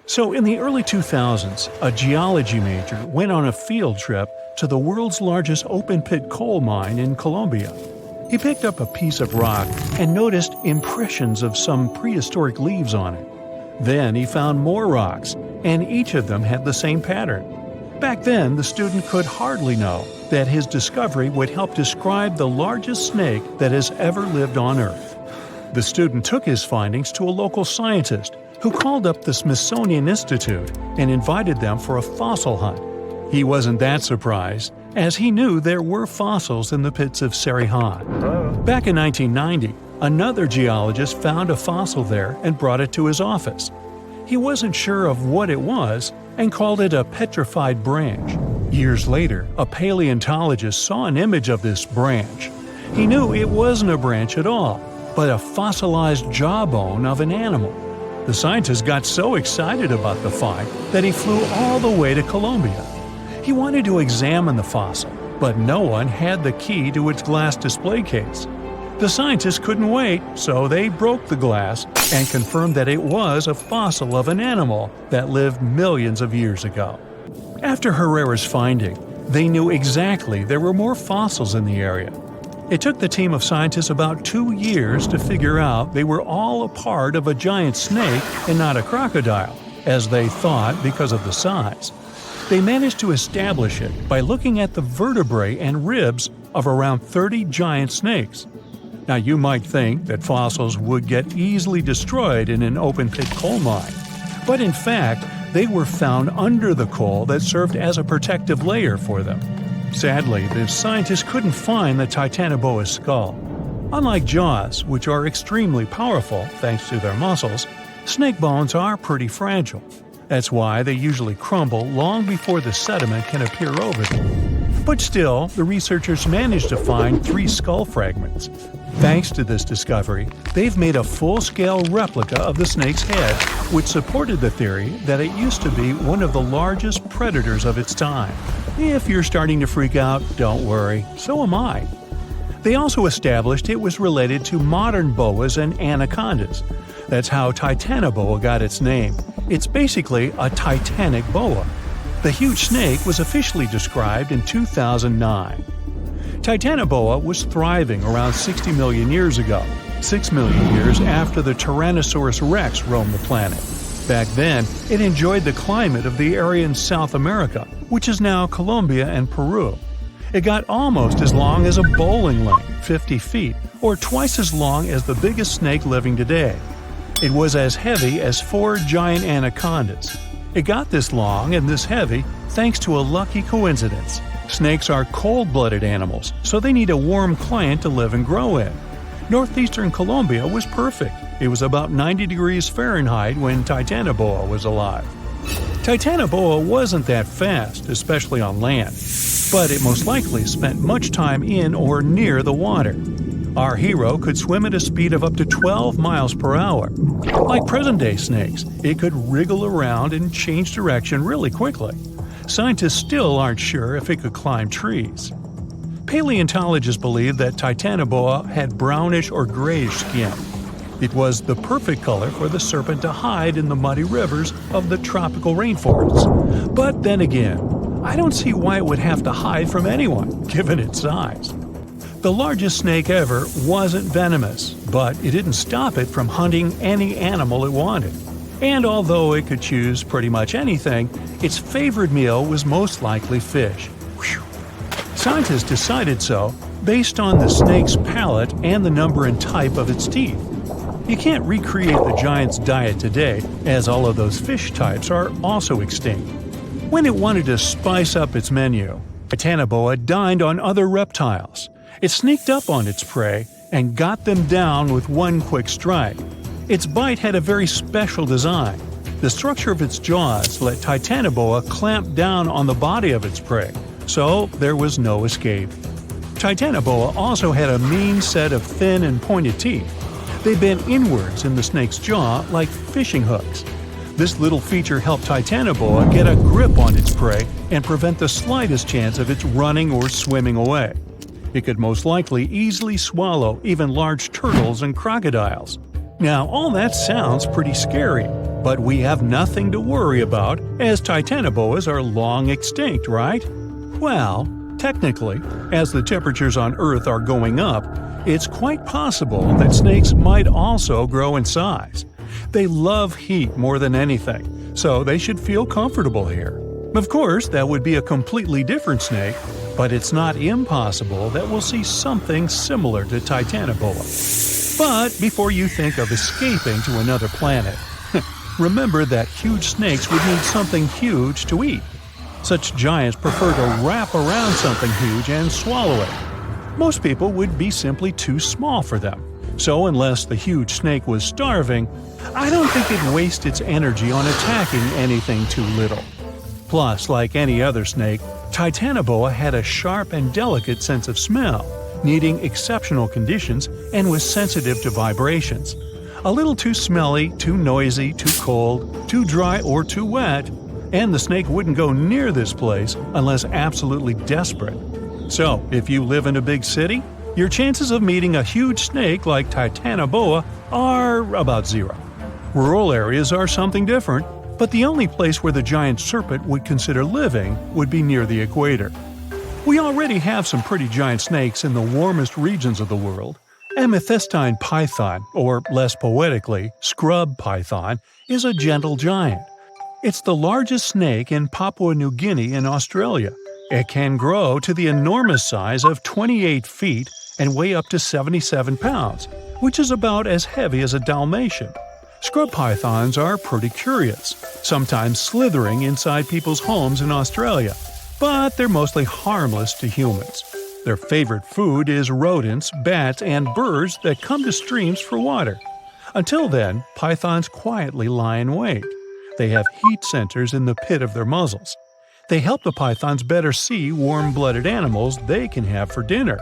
So, in the early 2000s, a geology major went on a field trip to the world's largest open-pit coal mine in Colombia. He picked up a piece of rock and noticed impressions of some prehistoric leaves on it. Then he found more rocks, and each of them had the same pattern. Back then, the student could hardly know that his discovery would help describe the largest snake that has ever lived on Earth. The student took his findings to a local scientist, who called up the Smithsonian Institute and invited them for a fossil hunt. He wasn't that surprised, as he knew there were fossils in the pits of Sarihan. Back in 1990, another geologist found a fossil there and brought it to his office. He wasn't sure of what it was and called it a petrified branch. Years later, a paleontologist saw an image of this branch. He knew it wasn't a branch at all, but a fossilized jawbone of an animal. The scientist got so excited about the find that he flew all the way to Colombia. He wanted to examine the fossil, but no one had the key to its glass display case. The scientists couldn't wait, so they broke the glass and confirmed that it was a fossil of an animal that lived millions of years ago. After Herrera's finding, they knew exactly there were more fossils in the area. It took the team of scientists about 2 years to figure out they were all a part of a giant snake and not a crocodile, as they thought because of the size. They managed to establish it by looking at the vertebrae and ribs of around 30 giant snakes. Now, you might think that fossils would get easily destroyed in an open-pit coal mine, but in fact, they were found under the coal that served as a protective layer for them. Sadly, the scientists couldn't find the Titanoboa's skull. Unlike jaws, which are extremely powerful thanks to their muscles, snake bones are pretty fragile. That's why they usually crumble long before the sediment can appear over them. But still, the researchers managed to find 3 skull fragments. Thanks to this discovery, they've made a full-scale replica of the snake's head, which supported the theory that it used to be one of the largest predators of its time. If you're starting to freak out, don't worry, so am I. They also established it was related to modern boas and anacondas. That's how Titanoboa got its name. It's basically a titanic boa. The huge snake was officially described in 2009. Titanoboa was thriving around 60 million years ago, 6 million years after the Tyrannosaurus rex roamed the planet. Back then, it enjoyed the climate of the area in South America, which is now Colombia and Peru. It got almost as long as a bowling lane, 50 feet, or twice as long as the biggest snake living today. It was as heavy as 4 giant anacondas. It got this long and this heavy thanks to a lucky coincidence. Snakes are cold-blooded animals, so they need a warm climate to live and grow in. Northeastern Colombia was perfect. It was about 90 degrees Fahrenheit when Titanoboa was alive. Titanoboa wasn't that fast, especially on land, but it most likely spent much time in or near the water. Our hero could swim at a speed of up to 12 miles per hour. Like present-day snakes, it could wriggle around and change direction really quickly. Scientists still aren't sure if it could climb trees. Paleontologists believe that Titanoboa had brownish or grayish skin. It was the perfect color for the serpent to hide in the muddy rivers of the tropical rainforests. But then again, I don't see why it would have to hide from anyone, given its size. The largest snake ever wasn't venomous, but it didn't stop it from hunting any animal it wanted. And although it could choose pretty much anything, its favorite meal was most likely fish. Whew. Scientists decided so based on the snake's palate and the number and type of its teeth. You can't recreate the giant's diet today, as all of those fish types are also extinct. When it wanted to spice up its menu, Titanoboa dined on other reptiles. It sneaked up on its prey and got them down with one quick strike. Its bite had a very special design. The structure of its jaws let Titanoboa clamp down on the body of its prey, so there was no escape. Titanoboa also had a mean set of thin and pointed teeth. They bent inwards in the snake's jaw like fishing hooks. This little feature helped Titanoboa get a grip on its prey and prevent the slightest chance of its running or swimming away. It could most likely easily swallow even large turtles and crocodiles. Now, all that sounds pretty scary, But we have nothing to worry about, as Titanoboas are long extinct, right? Well, technically, as the temperatures on Earth are going up, it's quite possible that snakes might also grow in size. They love heat more than anything, so they should feel comfortable here. Of course, that would be a completely different snake, but it's not impossible that we'll see something similar to Titanoboa. But before you think of escaping to another planet, remember that huge snakes would need something huge to eat. Such giants prefer to wrap around something huge and swallow it. Most people would be simply too small for them. So unless the huge snake was starving, I don't think it'd waste its energy on attacking anything too little. Plus, like any other snake, Titanoboa had a sharp and delicate sense of smell, needing exceptional conditions, and was sensitive to vibrations. A little too smelly, too noisy, too cold, too dry, or too wet, and the snake wouldn't go near this place unless absolutely desperate. So, if you live in a big city, your chances of meeting a huge snake like Titanoboa are about zero. Rural areas are something different, but the only place where the giant serpent would consider living would be near the equator. We already have some pretty giant snakes in the warmest regions of the world. Amethystine python, or less poetically, scrub python, is a gentle giant. It's the largest snake in Papua New Guinea in Australia. It can grow to the enormous size of 28 feet and weigh up to 77 pounds, which is about as heavy as a Dalmatian. Scrub pythons are pretty curious, sometimes slithering inside people's homes in Australia, but they're mostly harmless to humans. Their favorite food is rodents, bats, and birds that come to streams for water. Until then, pythons quietly lie in wait. They have heat centers in the pit of their muzzles. They help the pythons better see warm-blooded animals they can have for dinner.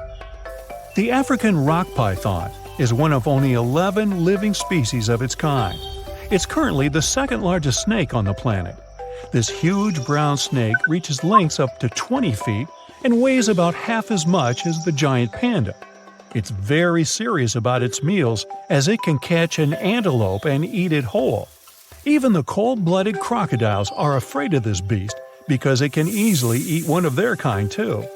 The African rock python is one of only 11 living species of its kind. It's currently the second largest snake on the planet. This huge brown snake reaches lengths up to 20 feet and weighs about half as much as the giant panda. It's very serious about its meals, as it can catch an antelope and eat it whole. Even the cold-blooded crocodiles are afraid of this beast because it can easily eat one of their kind too.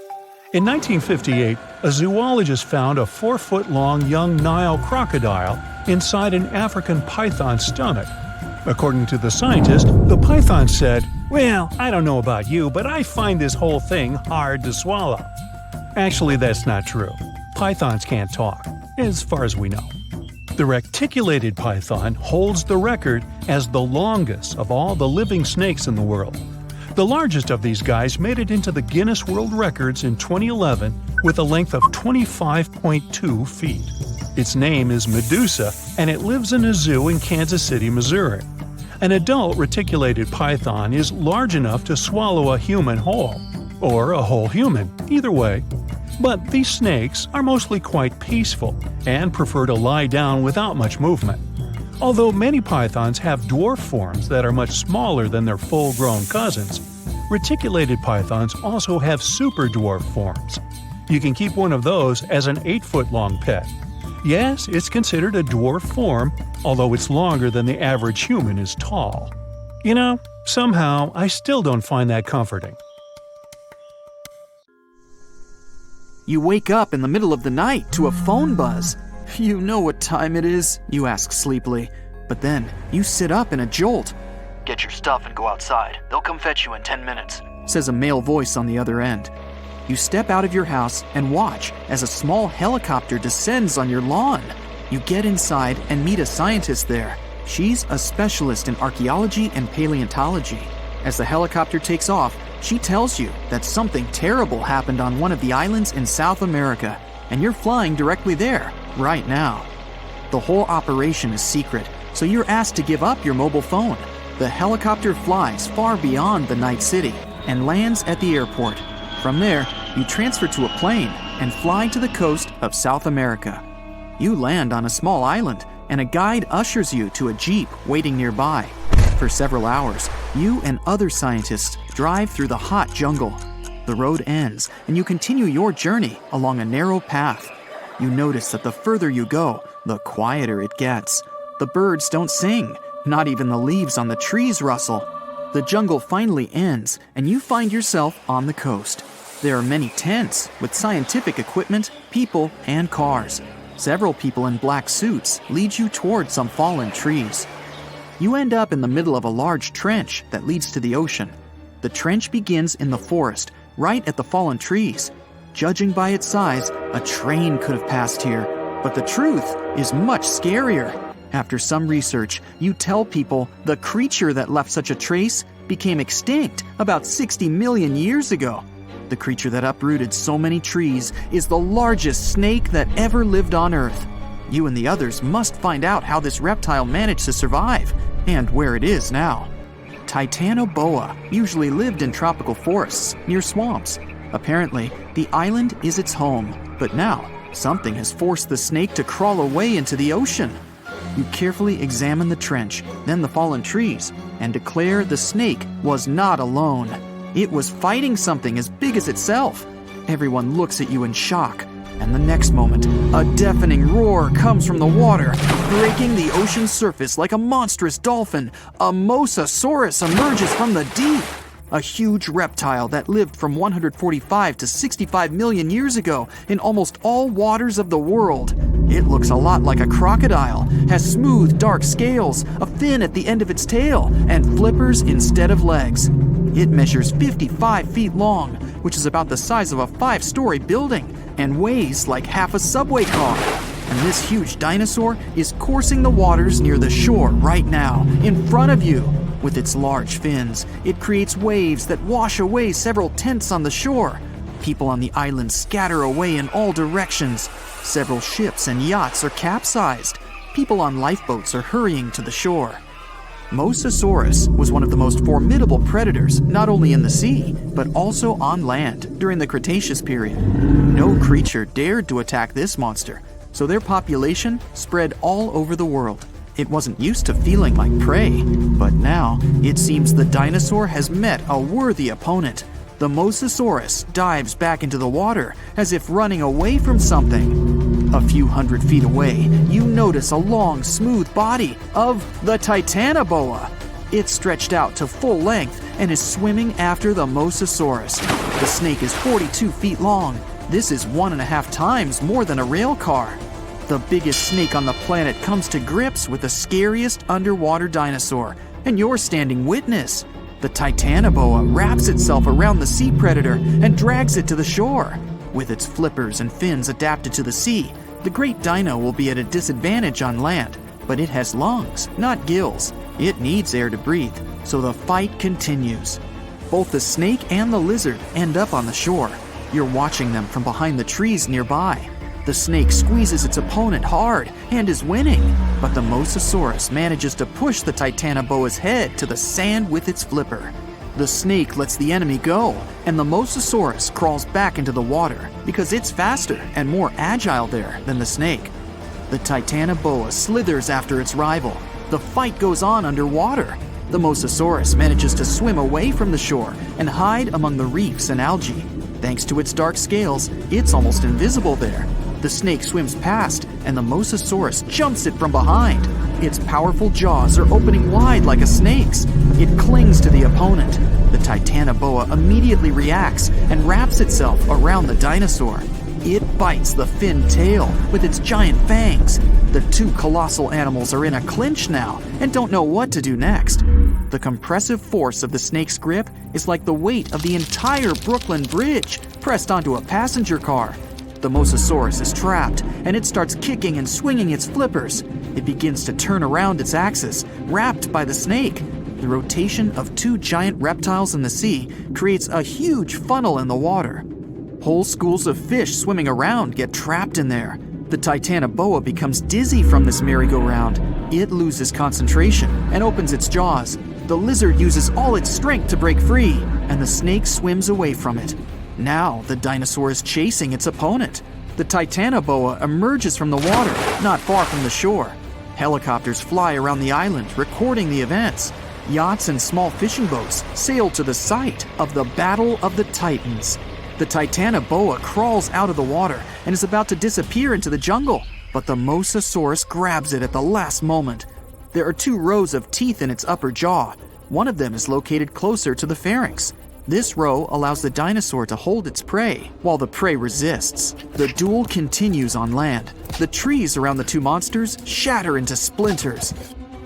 In 1958, a zoologist found a 4-foot-long young Nile crocodile inside an African python's stomach. According to the scientist, the python said, "Well, I don't know about you, but I find this whole thing hard to swallow." Actually, that's not true. Pythons can't talk, as far as we know. The reticulated python holds the record as the longest of all the living snakes in the world. The largest of these guys made it into the Guinness World Records in 2011 with a length of 25.2 feet. Its name is Medusa, and it lives in a zoo in Kansas City, Missouri. An adult reticulated python is large enough to swallow a human whole, or a whole human, either way. But these snakes are mostly quite peaceful and prefer to lie down without much movement. Although many pythons have dwarf forms that are much smaller than their full-grown cousins, reticulated pythons also have super dwarf forms. You can keep one of those as an 8-foot-long pet. Yes, it's considered a dwarf form, although it's longer than the average human is tall. You know, somehow I still don't find that comforting. You wake up in the middle of the night to a phone buzz. You know what time it is, you ask sleepily, but then you sit up in a jolt. "Get your stuff and go outside. They'll come fetch you in 10 minutes. Says a male voice on the other end. You step out of your house and watch as a small helicopter descends on your lawn. You get inside and meet a scientist there. She's a specialist in archaeology and paleontology. As the helicopter takes off, she tells you that something terrible happened on one of the islands in South America, and you're flying directly there, right now. The whole operation is secret, so you're asked to give up your mobile phone. The helicopter flies far beyond the night city and lands at the airport. From there, you transfer to a plane and fly to the coast of South America. You land on a small island, and a guide ushers you to a jeep waiting nearby. For several hours, you and other scientists drive through the hot jungle. The road ends, and you continue your journey along a narrow path. You notice that the further you go, the quieter it gets. The birds don't sing Not even the leaves on the trees rustle. The jungle finally ends, and you find yourself on the coast. There are many tents with scientific equipment, people, and cars. Several people in black suits lead you toward some fallen trees. You end up in the middle of a large trench that leads to the ocean. The trench begins in the forest, right at the fallen trees. Judging by its size, a train could have passed here, but the truth is much scarier. After some research, you tell people the creature that left such a trace became extinct about 60 million years ago. The creature that uprooted so many trees is the largest snake that ever lived on Earth. You and the others must find out how this reptile managed to survive and where it is now. Titanoboa usually lived in tropical forests near swamps. Apparently, the island is its home, but now something has forced the snake to crawl away into the ocean. You carefully examine the trench, then the fallen trees, and declare the snake was not alone. It was fighting something as big as itself. Everyone looks at you in shock, and the next moment, a deafening roar comes from the water, breaking the ocean's surface like a monstrous dolphin. A mosasaurus emerges from the deep, a huge reptile that lived from 145 to 65 million years ago in almost all waters of the world. It looks a lot like a crocodile, has smooth, dark scales, a fin at the end of its tail, and flippers instead of legs. It measures 55 feet long, which is about the size of a 5-story building, and weighs like half a subway car. And this huge dinosaur is coursing the waters near the shore right now, in front of you. With its large fins, it creates waves that wash away several tents on the shore. People on the island scatter away in all directions. Several ships and yachts are capsized. People on lifeboats are hurrying to the shore. Mosasaurus was one of the most formidable predators, not only in the sea, but also on land during the Cretaceous period. No creature dared to attack this monster, so their population spread all over the world. It wasn't used to feeling like prey, but now it seems the dinosaur has met a worthy opponent. The Mosasaurus dives back into the water as if running away from something. A few hundred feet away, you notice a long, smooth body of the Titanoboa. It's stretched out to full length and is swimming after the Mosasaurus. The snake is 42 feet long. This is 1.5 times more than a rail car. The biggest snake on the planet comes to grips with the scariest underwater dinosaur, and you're standing witness. The Titanoboa wraps itself around the sea predator and drags it to the shore. With its flippers and fins adapted to the sea, the great dino will be at a disadvantage on land, but it has lungs, not gills. It needs air to breathe, so the fight continues. Both the snake and the lizard end up on the shore. You're watching them from behind the trees nearby. The snake squeezes its opponent hard and is winning, but the Mosasaurus manages to push the Titanoboa's head to the sand with its flipper. The snake lets the enemy go, and the Mosasaurus crawls back into the water because it's faster and more agile there than the snake. The Titanoboa slithers after its rival. The fight goes on underwater. The Mosasaurus manages to swim away from the shore and hide among the reefs and algae. Thanks to its dark scales, it's almost invisible there. The snake swims past, and the Mosasaurus jumps it from behind. Its powerful jaws are opening wide like a snake's. It clings to the opponent. The Titanoboa immediately reacts and wraps itself around the dinosaur. It bites the fin tail with its giant fangs. The two colossal animals are in a clinch now and don't know what to do next. The compressive force of the snake's grip is like the weight of the entire Brooklyn Bridge pressed onto a passenger car. The Mosasaurus is trapped, and it starts kicking and swinging its flippers. It begins to turn around its axis, wrapped by the snake. The rotation of two giant reptiles in the sea creates a huge funnel in the water. Whole schools of fish swimming around get trapped in there. The Titanoboa becomes dizzy from this merry-go-round. It loses concentration and opens its jaws. The lizard uses all its strength to break free, and the snake swims away from it. Now the dinosaur is chasing its opponent. The Titanoboa emerges from the water, not far from the shore. Helicopters fly around the island, recording the events. Yachts and small fishing boats sail to the site of the Battle of the Titans. The Titanoboa crawls out of the water and is about to disappear into the jungle, but the Mosasaurus grabs it at the last moment. There are two rows of teeth in its upper jaw. One of them is located closer to the pharynx. This row allows the dinosaur to hold its prey while the prey resists. The duel continues on land. The trees around the two monsters shatter into splinters.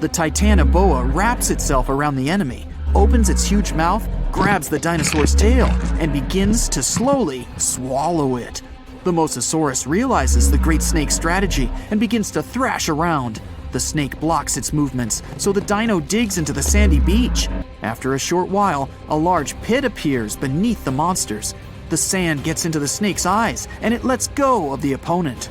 The Titanoboa wraps itself around the enemy, opens its huge mouth, grabs the dinosaur's tail, and begins to slowly swallow it. The Mosasaurus realizes the great snake's strategy and begins to thrash around. The snake blocks its movements, so the dino digs into the sandy beach. After a short while, a large pit appears beneath the monsters. The sand gets into the snake's eyes, and it lets go of the opponent.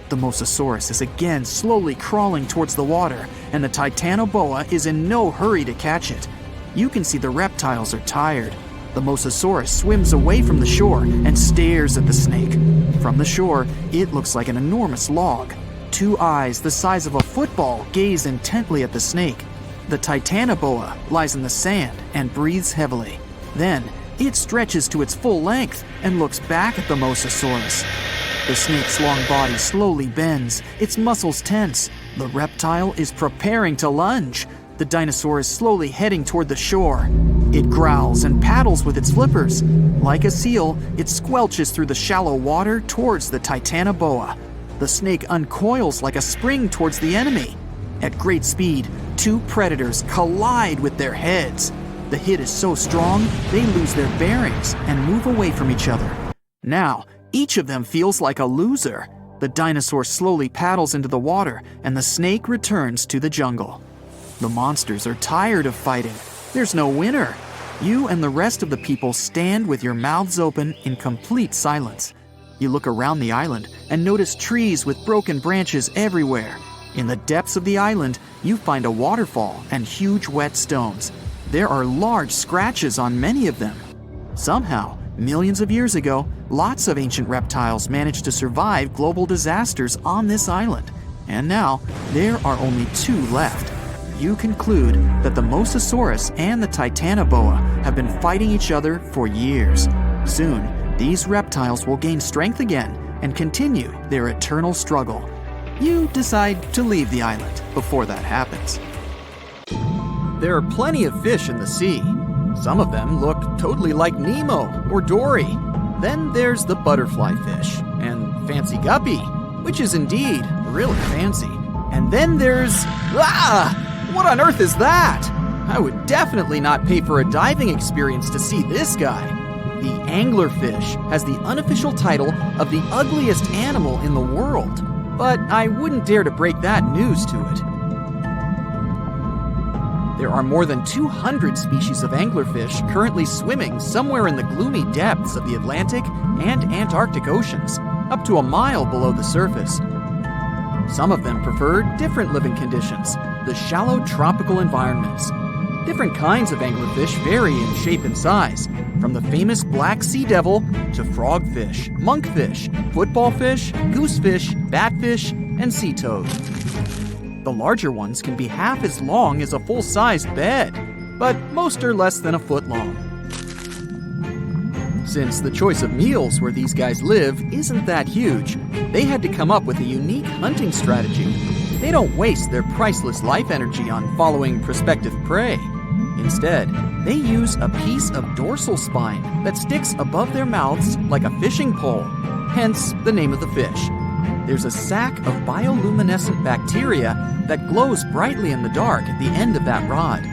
The Mosasaurus is again slowly crawling towards the water, and the Titanoboa is in no hurry to catch it. You can see the reptiles are tired. The Mosasaurus swims away from the shore and stares at the snake. From the shore, it looks like an enormous log. Two eyes the size of a football gaze intently at the snake. The Titanoboa lies in the sand and breathes heavily. Then, it stretches to its full length and looks back at the Mosasaurus. The snake's long body slowly bends, its muscles tense. The reptile is preparing to lunge. The dinosaur is slowly heading toward the shore. It growls and paddles with its flippers. Like a seal, it squelches through the shallow water towards the Titanoboa. The snake uncoils like a spring towards the enemy. At great speed, two predators collide with their heads. The hit is so strong, they lose their bearings and move away from each other. Now, each of them feels like a loser. The dinosaur slowly paddles into the water, and the snake returns to the jungle. The monsters are tired of fighting. There's no winner. You and the rest of the people stand with your mouths open in complete silence. You look around the island and notice trees with broken branches everywhere. In the depths of the island, you find a waterfall and huge wet stones. There are large scratches on many of them. Somehow, millions of years ago, lots of ancient reptiles managed to survive global disasters on this island. And now, there are only two left. You conclude that the Mosasaurus and the Titanoboa have been fighting each other for years. Soon, these reptiles will gain strength again and continue their eternal struggle. You decide to leave the island before that happens. There are plenty of fish in the sea. Some of them look totally like Nemo or Dory. Then there's the butterfly fish and fancy guppy, which is indeed really fancy. And then there's... What on earth is that? I would definitely not pay for a diving experience to see this guy. The anglerfish has the unofficial title of the ugliest animal in the world, but I wouldn't dare to break that news to it. There are more than 200 species of anglerfish currently swimming somewhere in the gloomy depths of the Atlantic and Antarctic Oceans, up to a mile below the surface. Some of them prefer different living conditions, the shallow tropical environments. Different kinds of anglerfish vary in shape and size, from the famous black sea devil to frogfish, monkfish, footballfish, goosefish, batfish, and sea toad. The larger ones can be half as long as a full-sized bed, but most are less than a foot long. Since the choice of meals where these guys live isn't that huge, they had to come up with a unique hunting strategy. They don't waste their priceless life energy on following prospective prey. Instead, they use a piece of dorsal spine that sticks above their mouths like a fishing pole, hence the name of the fish. There's a sac of bioluminescent bacteria that glows brightly in the dark at the end of that rod.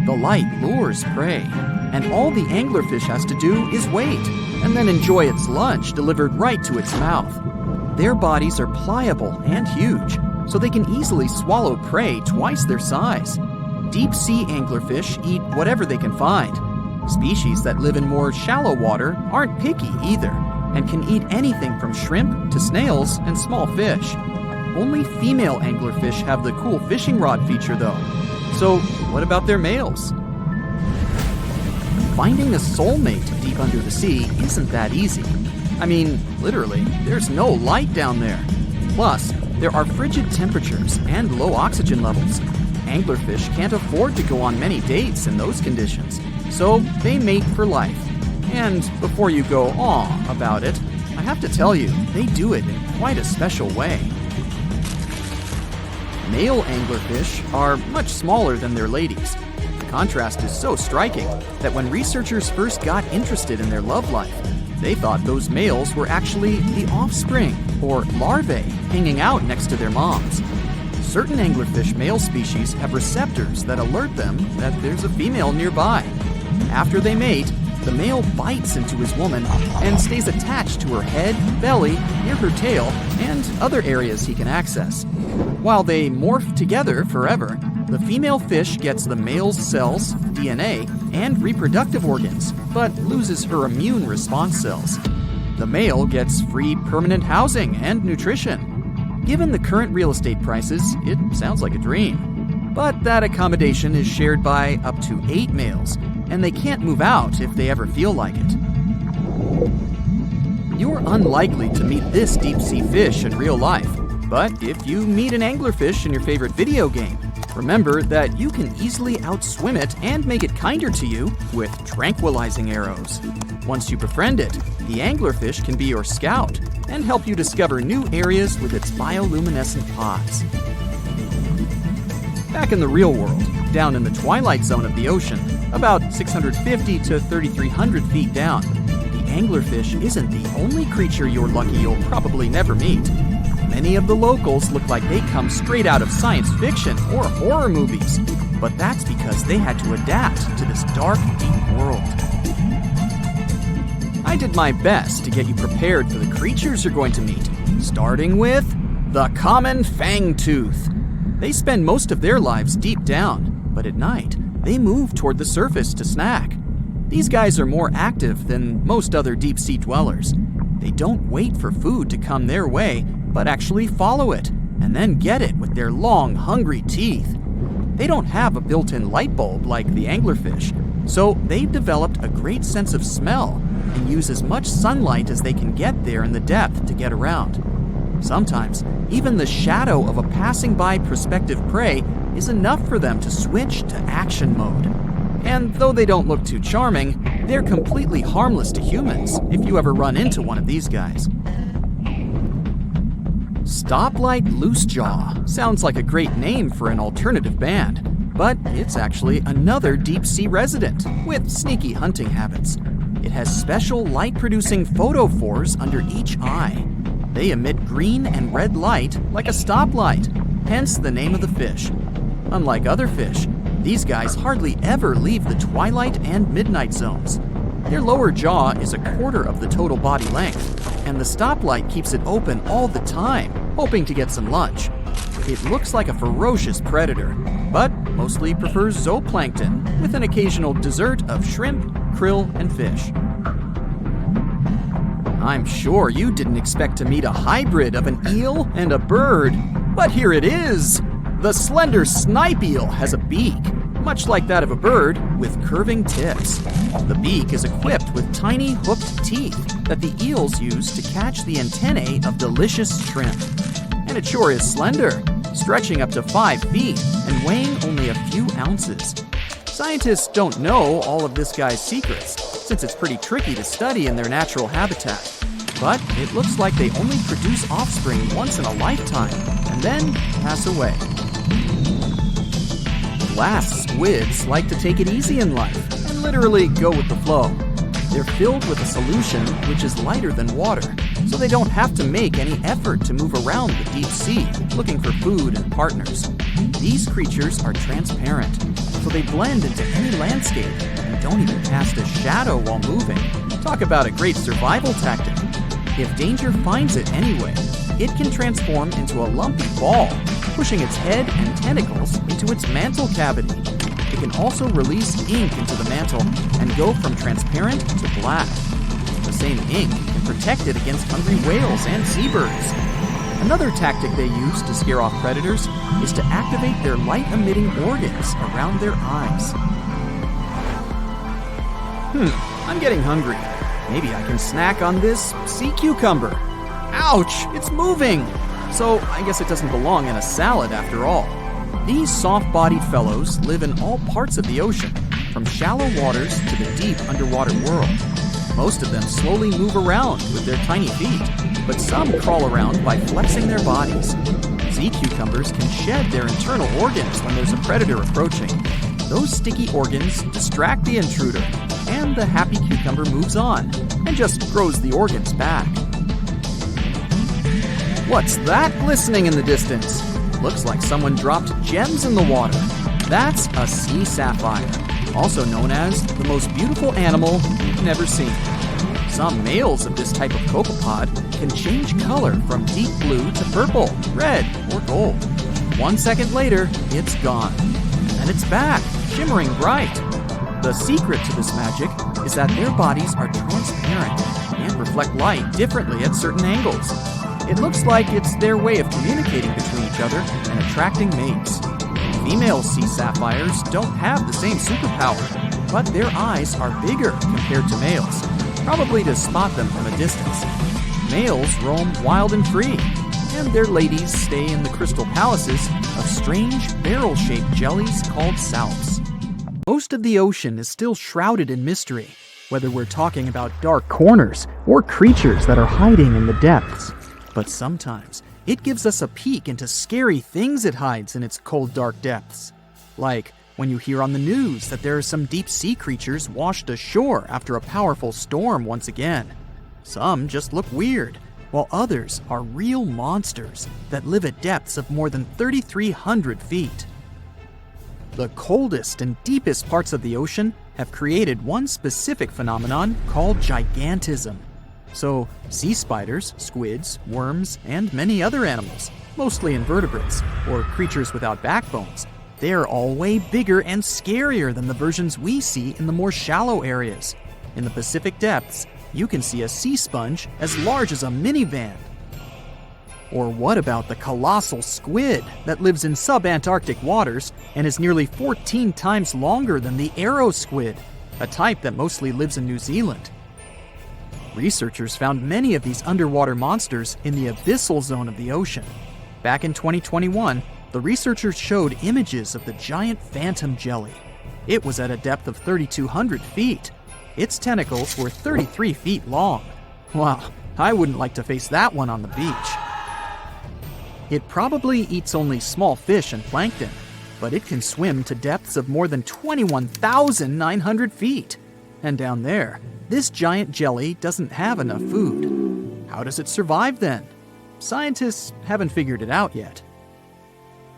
The light lures prey, and all the anglerfish has to do is wait, and then enjoy its lunch delivered right to its mouth. Their bodies are pliable and huge, so they can easily swallow prey twice their size. Deep-sea anglerfish eat whatever they can find. Species that live in more shallow water aren't picky either, and can eat anything from shrimp to snails and small fish. Only female anglerfish have the cool fishing rod feature though. So what about their males? Finding a soulmate deep under the sea isn't that easy. I mean, literally, there's no light down there. Plus, there are frigid temperatures and low oxygen levels. Anglerfish can't afford to go on many dates in those conditions, so they mate for life. And before you go aw about it, I have to tell you, they do it in quite a special way. Male anglerfish are much smaller than their ladies. The contrast is so striking that when researchers first got interested in their love life, they thought those males were actually the offspring, or larvae, hanging out next to their moms. Certain anglerfish male species have receptors that alert them that there's a female nearby. After they mate, the male bites into his woman and stays attached to her head, belly, near her tail, and other areas he can access. While they morph together forever, the female fish gets the male's cells, DNA, and reproductive organs, but loses her immune response cells. The male gets free permanent housing and nutrition. Given the current real estate prices, it sounds like a dream. But that accommodation is shared by up to 8 males, and they can't move out if they ever feel like it. You're unlikely to meet this deep-sea fish in real life, but if you meet an anglerfish in your favorite video game, remember that you can easily outswim it and make it kinder to you with tranquilizing arrows. Once you befriend it, the anglerfish can be your scout and help you discover new areas with its bioluminescent pods. Back in the real world, down in the twilight zone of the ocean, about 650 to 3,300 feet down, the anglerfish isn't the only creature you're lucky you'll probably never meet. Many of the locals look like they come straight out of science fiction or horror movies, but that's because they had to adapt to this dark, deep world. I did my best to get you prepared for the creatures you're going to meet, starting with the common fangtooth. They spend most of their lives deep down, but at night, they move toward the surface to snack. These guys are more active than most other deep-sea dwellers. They don't wait for food to come their way, but actually follow it, and then get it with their long, hungry teeth. They don't have a built-in light bulb like the anglerfish, so they've developed a great sense of smell and use as much sunlight as they can get there in the depth to get around. Sometimes, even the shadow of a passing by prospective prey is enough for them to switch to action mode. And though they don't look too charming, they're completely harmless to humans if you ever run into one of these guys. Stoplight Loosejaw sounds like a great name for an alternative band, but it's actually another deep-sea resident with sneaky hunting habits. It has special light-producing photophores under each eye. They emit green and red light like a stoplight, hence the name of the fish. Unlike other fish, these guys hardly ever leave the twilight and midnight zones. Their lower jaw is a quarter of the total body length, and the stoplight keeps it open all the time, hoping to get some lunch. It looks like a ferocious predator, but mostly prefers zooplankton with an occasional dessert of shrimp, krill, and fish. I'm sure you didn't expect to meet a hybrid of an eel and a bird, but here it is! The slender snipe eel has a beak, much like that of a bird, with curving tips. The beak is equipped with tiny hooked teeth that the eels use to catch the antennae of delicious shrimp. And it sure is slender, stretching up to 5 feet and weighing only a few ounces. Scientists don't know all of this guy's secrets, since it's pretty tricky to study in their natural habitat. But it looks like they only produce offspring once in a lifetime, and then pass away. Glass squids like to take it easy in life, and literally go with the flow. They're filled with a solution which is lighter than water, so they don't have to make any effort to move around the deep sea, looking for food and partners. These creatures are transparent, so they blend into any landscape and don't even cast a shadow while moving. Talk about a great survival tactic. If danger finds it anyway, it can transform into a lumpy ball, pushing its head and tentacles into its mantle cavity. It can also release ink into the mantle and go from transparent to black. The same ink can protect it against hungry whales and seabirds. Another tactic they use to scare off predators is to activate their light-emitting organs around their eyes. I'm getting hungry. Maybe I can snack on this sea cucumber. Ouch, it's moving! So I guess it doesn't belong in a salad after all. These soft-bodied fellows live in all parts of the ocean, from shallow waters to the deep underwater world. Most of them slowly move around with their tiny feet, but some crawl around by flexing their bodies. Sea cucumbers can shed their internal organs when there's a predator approaching. Those sticky organs distract the intruder, and the happy cucumber moves on and just grows the organs back. What's that glistening in the distance? Looks like someone dropped gems in the water. That's a sea sapphire, also known as the most beautiful animal you've never seen. Some males of this type of copepod can change color from deep blue to purple, red, or gold. 1 second later, it's gone. And it's back, shimmering bright. The secret to this magic is that their bodies are transparent and reflect light differently at certain angles. It looks like it's their way of communicating between each other and attracting mates. Female sea sapphires don't have the same superpower, but their eyes are bigger compared to males, probably to spot them from a distance. Males roam wild and free, and their ladies stay in the crystal palaces of strange barrel-shaped jellies called salps. Most of the ocean is still shrouded in mystery, whether we're talking about dark corners or creatures that are hiding in the depths. But sometimes it gives us a peek into scary things it hides in its cold, dark depths. Like when you hear on the news that there are some deep sea creatures washed ashore after a powerful storm once again. Some just look weird, while others are real monsters that live at depths of more than 3,300 feet. The coldest and deepest parts of the ocean have created one specific phenomenon called gigantism. So, sea spiders, squids, worms, and many other animals, mostly invertebrates, or creatures without backbones, they're all way bigger and scarier than the versions we see in the more shallow areas. In the Pacific depths, you can see a sea sponge as large as a minivan. Or what about the colossal squid that lives in subantarctic waters and is nearly 14 times longer than the arrow squid, a type that mostly lives in New Zealand? Researchers found many of these underwater monsters in the abyssal zone of the ocean. Back in 2021, the researchers showed images of the giant phantom jelly. It was at a depth of 3,200 feet. Its tentacles were 33 feet long. Wow, I wouldn't like to face that one on the beach. It probably eats only small fish and plankton, but it can swim to depths of more than 21,900 feet. And down there, this giant jelly doesn't have enough food. How does it survive then? Scientists haven't figured it out yet.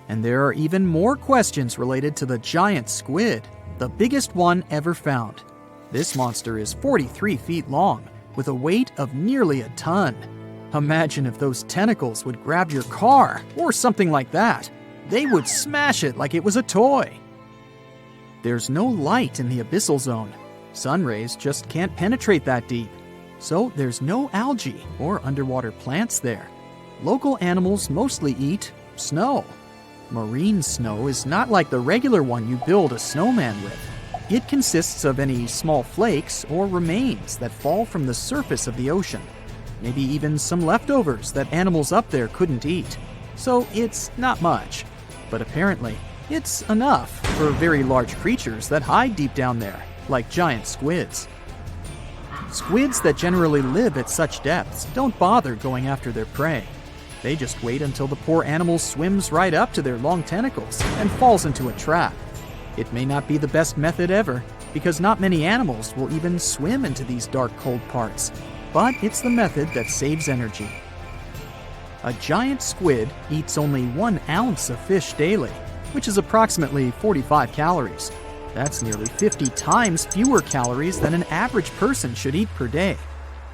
And there are even more questions related to the giant squid, the biggest one ever found. This monster is 43 feet long, with a weight of nearly a ton. Imagine if those tentacles would grab your car, or something like that. They would smash it like it was a toy. There's no light in the abyssal zone. Sun rays just can't penetrate that deep. So there's no algae or underwater plants there. Local animals mostly eat snow. Marine snow is not like the regular one you build a snowman with. It consists of any small flakes or remains that fall from the surface of the ocean. Maybe even some leftovers that animals up there couldn't eat. So it's not much. But apparently, it's enough for very large creatures that hide deep down there, like giant squids. Squids that generally live at such depths don't bother going after their prey. They just wait until the poor animal swims right up to their long tentacles and falls into a trap. It may not be the best method ever, because not many animals will even swim into these dark, cold parts. But it's the method that saves energy. A giant squid eats only 1 ounce of fish daily, which is approximately 45 calories. That's nearly 50 times fewer calories than an average person should eat per day.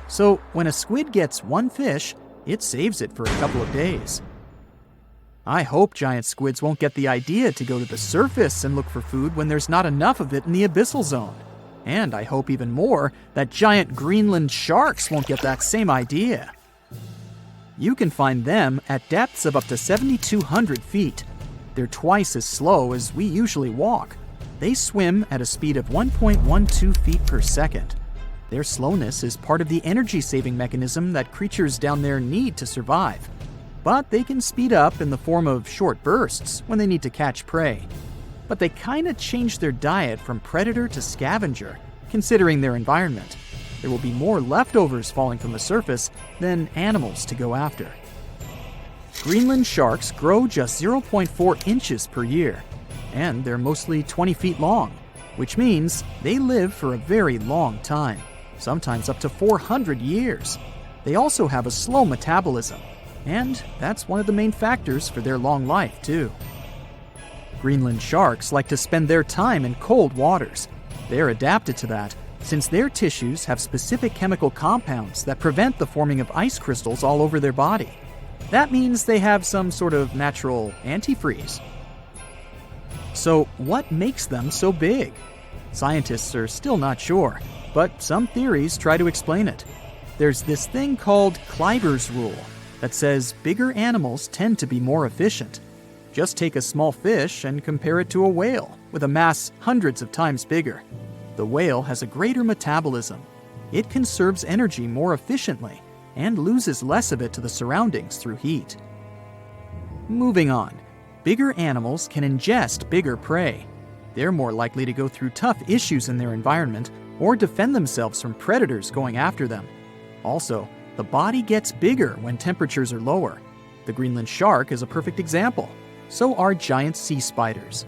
So when a squid gets 1 fish, it saves it for a couple of days. I hope giant squids won't get the idea to go to the surface and look for food when there's not enough of it in the abyssal zone. And I hope even more that giant Greenland sharks won't get that same idea. You can find them at depths of up to 7,200 feet. They're twice as slow as we usually walk. They swim at a speed of 1.12 feet per second. Their slowness is part of the energy-saving mechanism that creatures down there need to survive. But they can speed up in the form of short bursts when they need to catch prey. But they kinda change their diet from predator to scavenger, considering their environment. There will be more leftovers falling from the surface than animals to go after. Greenland sharks grow just 0.4 inches per year, and they're mostly 20 feet long, which means they live for a very long time, sometimes up to 400 years. They also have a slow metabolism, and that's one of the main factors for their long life, too. Greenland sharks like to spend their time in cold waters. They're adapted to that, since their tissues have specific chemical compounds that prevent the forming of ice crystals all over their body. That means they have some sort of natural antifreeze. So, what makes them so big? Scientists are still not sure, but some theories try to explain it. There's this thing called Kleiber's rule that says bigger animals tend to be more efficient. Just take a small fish and compare it to a whale with a mass hundreds of times bigger. The whale has a greater metabolism. It conserves energy more efficiently and loses less of it to the surroundings through heat. Moving on, bigger animals can ingest bigger prey. They're more likely to go through tough issues in their environment or defend themselves from predators going after them. Also, the body gets bigger when temperatures are lower. The Greenland shark is a perfect example. So are giant sea spiders.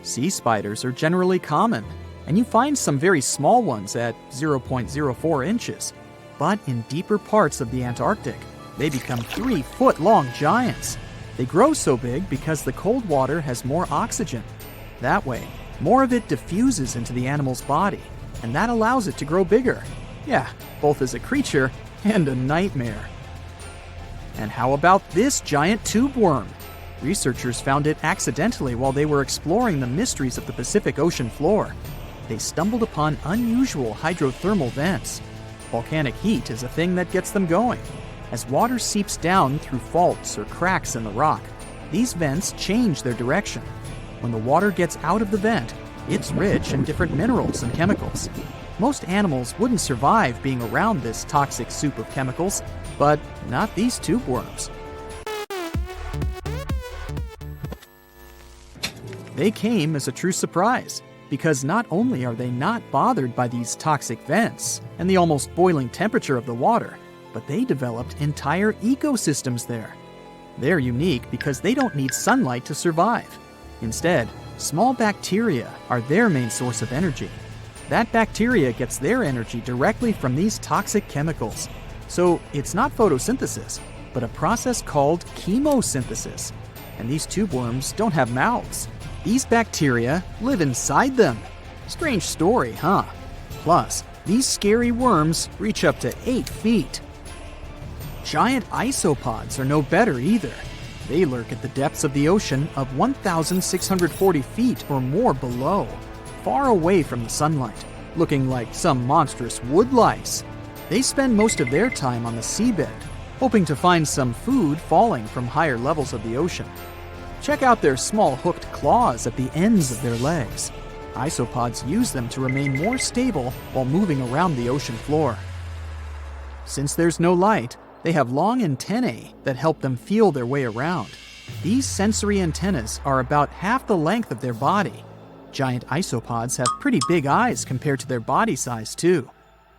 Sea spiders are generally common, and you find some very small ones at 0.04 inches. But in deeper parts of the Antarctic, they become 3-foot-long giants. They grow so big because the cold water has more oxygen. That way, more of it diffuses into the animal's body, and that allows it to grow bigger. Yeah, both as a creature and a nightmare. And how about this giant tube worm? Researchers found it accidentally while they were exploring the mysteries of the Pacific Ocean floor. They stumbled upon unusual hydrothermal vents. Volcanic heat is a thing that gets them going. As water seeps down through faults or cracks in the rock, these vents change their direction. When the water gets out of the vent, it's rich in different minerals and chemicals. Most animals wouldn't survive being around this toxic soup of chemicals, but not these tube worms. They came as a true surprise, because not only are they not bothered by these toxic vents and the almost boiling temperature of the water, but they developed entire ecosystems there. They're unique because they don't need sunlight to survive. Instead, small bacteria are their main source of energy. That bacteria gets their energy directly from these toxic chemicals. So it's not photosynthesis, but a process called chemosynthesis. And these tube worms don't have mouths. These bacteria live inside them. Strange story, huh? Plus, these scary worms reach up to 8 feet. Giant isopods are no better either. They lurk at the depths of the ocean of 1,640 feet or more below, far away from the sunlight, looking like some monstrous wood lice. They spend most of their time on the seabed, hoping to find some food falling from higher levels of the ocean. Check out their small hooked claws at the ends of their legs. Isopods use them to remain more stable while moving around the ocean floor. Since there's no light, they have long antennae that help them feel their way around. These sensory antennas are about half the length of their body. Giant isopods have pretty big eyes compared to their body size, too.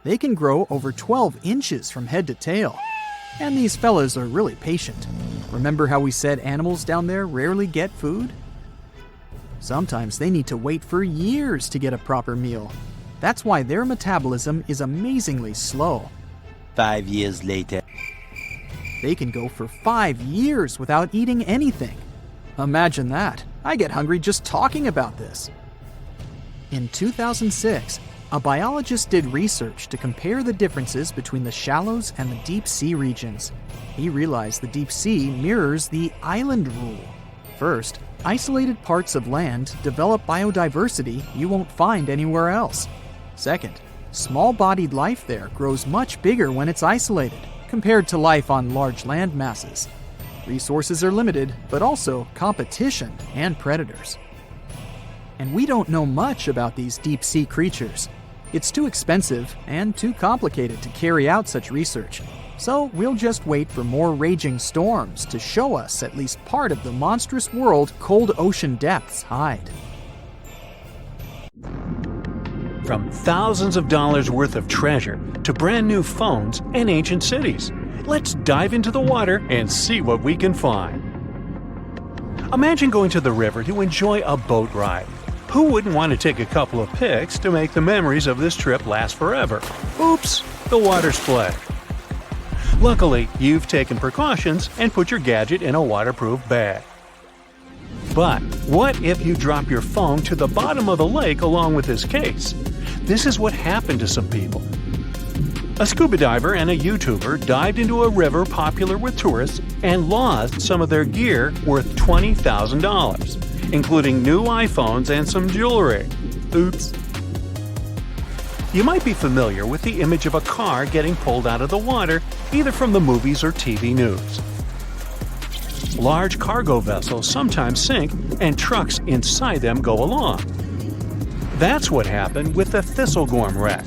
They can grow over 12 inches from head to tail. And these fellas are really patient. Remember how we said animals down there rarely get food? Sometimes they need to wait for years to get a proper meal. That's why their metabolism is amazingly slow. 5 years later. They can go for 5 years without eating anything. Imagine that. I get hungry just talking about this. In 2006, a biologist did research to compare the differences between the shallows and the deep sea regions. He realized the deep sea mirrors the island rule. First, isolated parts of land develop biodiversity you won't find anywhere else. Second, small-bodied life there grows much bigger when it's isolated, compared to life on large land masses. Resources are limited, but also competition and predators. And we don't know much about these deep-sea creatures. It's too expensive and too complicated to carry out such research. So we'll just wait for more raging storms to show us at least part of the monstrous world cold ocean depths hide. From thousands of dollars worth of treasure to brand new phones and ancient cities, Let's dive into the water and see what we can find. Imagine going to the river to enjoy a boat ride. Who wouldn't want to take a couple of pics to make the memories of this trip last forever? Oops, the water split. Luckily, you've taken precautions and put your gadget in a waterproof bag. But what if you drop your phone to the bottom of the lake along with this case? This is what happened to some people. A scuba diver and a YouTuber dived into a river popular with tourists and lost some of their gear worth $20,000, including new iPhones and some jewelry. Oops. You might be familiar with the image of a car getting pulled out of the water, either from the movies or TV news. Large cargo vessels sometimes sink, and trucks inside them go along. That's what happened with the Thistlethorn wreck.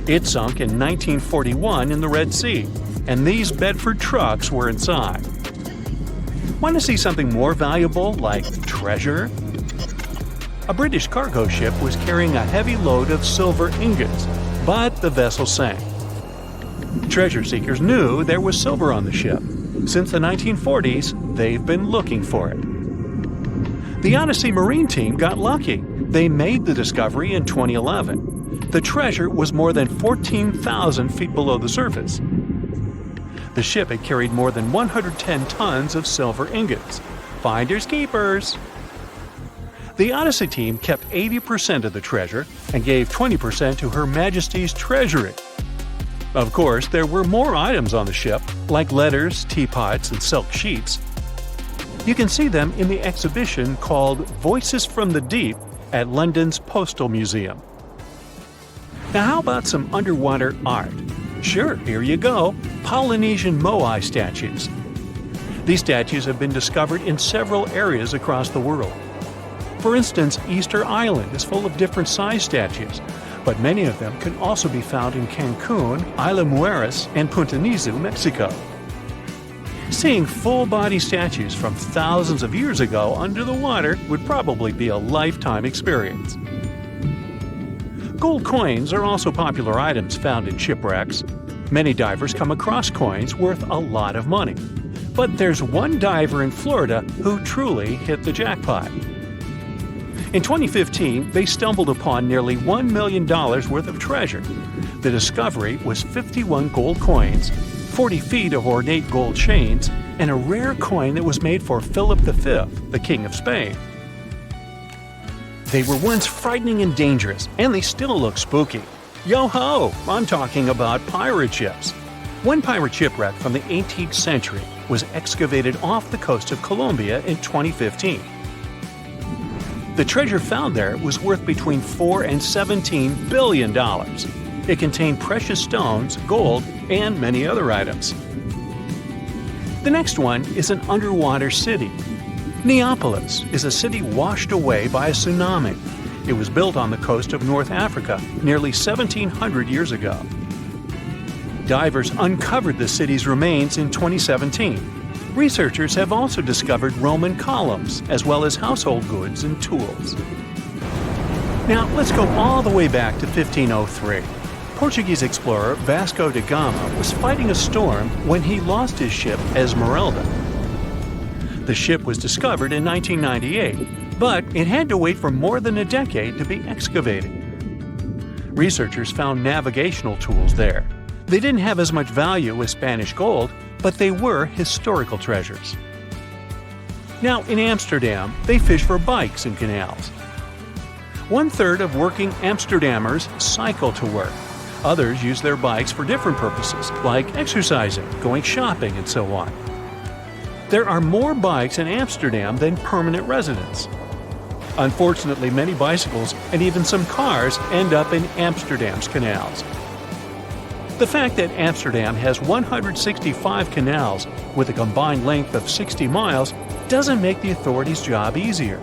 It sunk in 1941 in the Red Sea, and these Bedford trucks were inside. Want to see something more valuable, like treasure? A British cargo ship was carrying a heavy load of silver ingots, but the vessel sank. Treasure seekers knew there was silver on the ship. Since the 1940s, they've been looking for it. The Odyssey Marine team got lucky. They made the discovery in 2011. The treasure was more than 14,000 feet below the surface. The ship had carried more than 110 tons of silver ingots. Finders keepers! The Odyssey team kept 80% of the treasure and gave 20% to Her Majesty's Treasury. Of course, there were more items on the ship, like letters, teapots, and silk sheets. You can see them in the exhibition called Voices from the Deep at London's Postal Museum. Now how about some underwater art? Sure, here you go, Polynesian moai statues. These statues have been discovered in several areas across the world. For instance, Easter Island is full of different size statues, but many of them can also be found in Cancun, Isla Mujeres, and Punta Nizu, Mexico. Seeing full-body statues from thousands of years ago under the water would probably be a lifetime experience. Gold coins are also popular items found in shipwrecks. Many divers come across coins worth a lot of money. But there's one diver in Florida who truly hit the jackpot. In 2015, they stumbled upon nearly $1 million worth of treasure. The discovery was 51 gold coins, 40 feet of ornate gold chains, and a rare coin that was made for Philip V, the King of Spain. They were once frightening and dangerous, and they still look spooky. Yo-ho! I'm talking about pirate ships. One pirate shipwreck from the 18th century was excavated off the coast of Colombia in 2015. The treasure found there was worth between $4 and $17 billion. It contained precious stones, gold, and many other items. The next one is an underwater city. Neapolis is a city washed away by a tsunami. It was built on the coast of North Africa nearly 1,700 years ago. Divers uncovered the city's remains in 2017. Researchers have also discovered Roman columns, as well as household goods and tools. Now, let's go all the way back to 1503. Portuguese explorer Vasco da Gama was fighting a storm when he lost his ship Esmeralda. The ship was discovered in 1998, but it had to wait for more than a decade to be excavated. Researchers found navigational tools there. They didn't have as much value as Spanish gold, but they were historical treasures. Now, in Amsterdam, they fish for bikes in canals. 1/3 of working Amsterdammers cycle to work. Others use their bikes for different purposes, like exercising, going shopping, and so on. There are more bikes in Amsterdam than permanent residents. Unfortunately, many bicycles and even some cars end up in Amsterdam's canals. The fact that Amsterdam has 165 canals with a combined length of 60 miles doesn't make the authorities' job easier.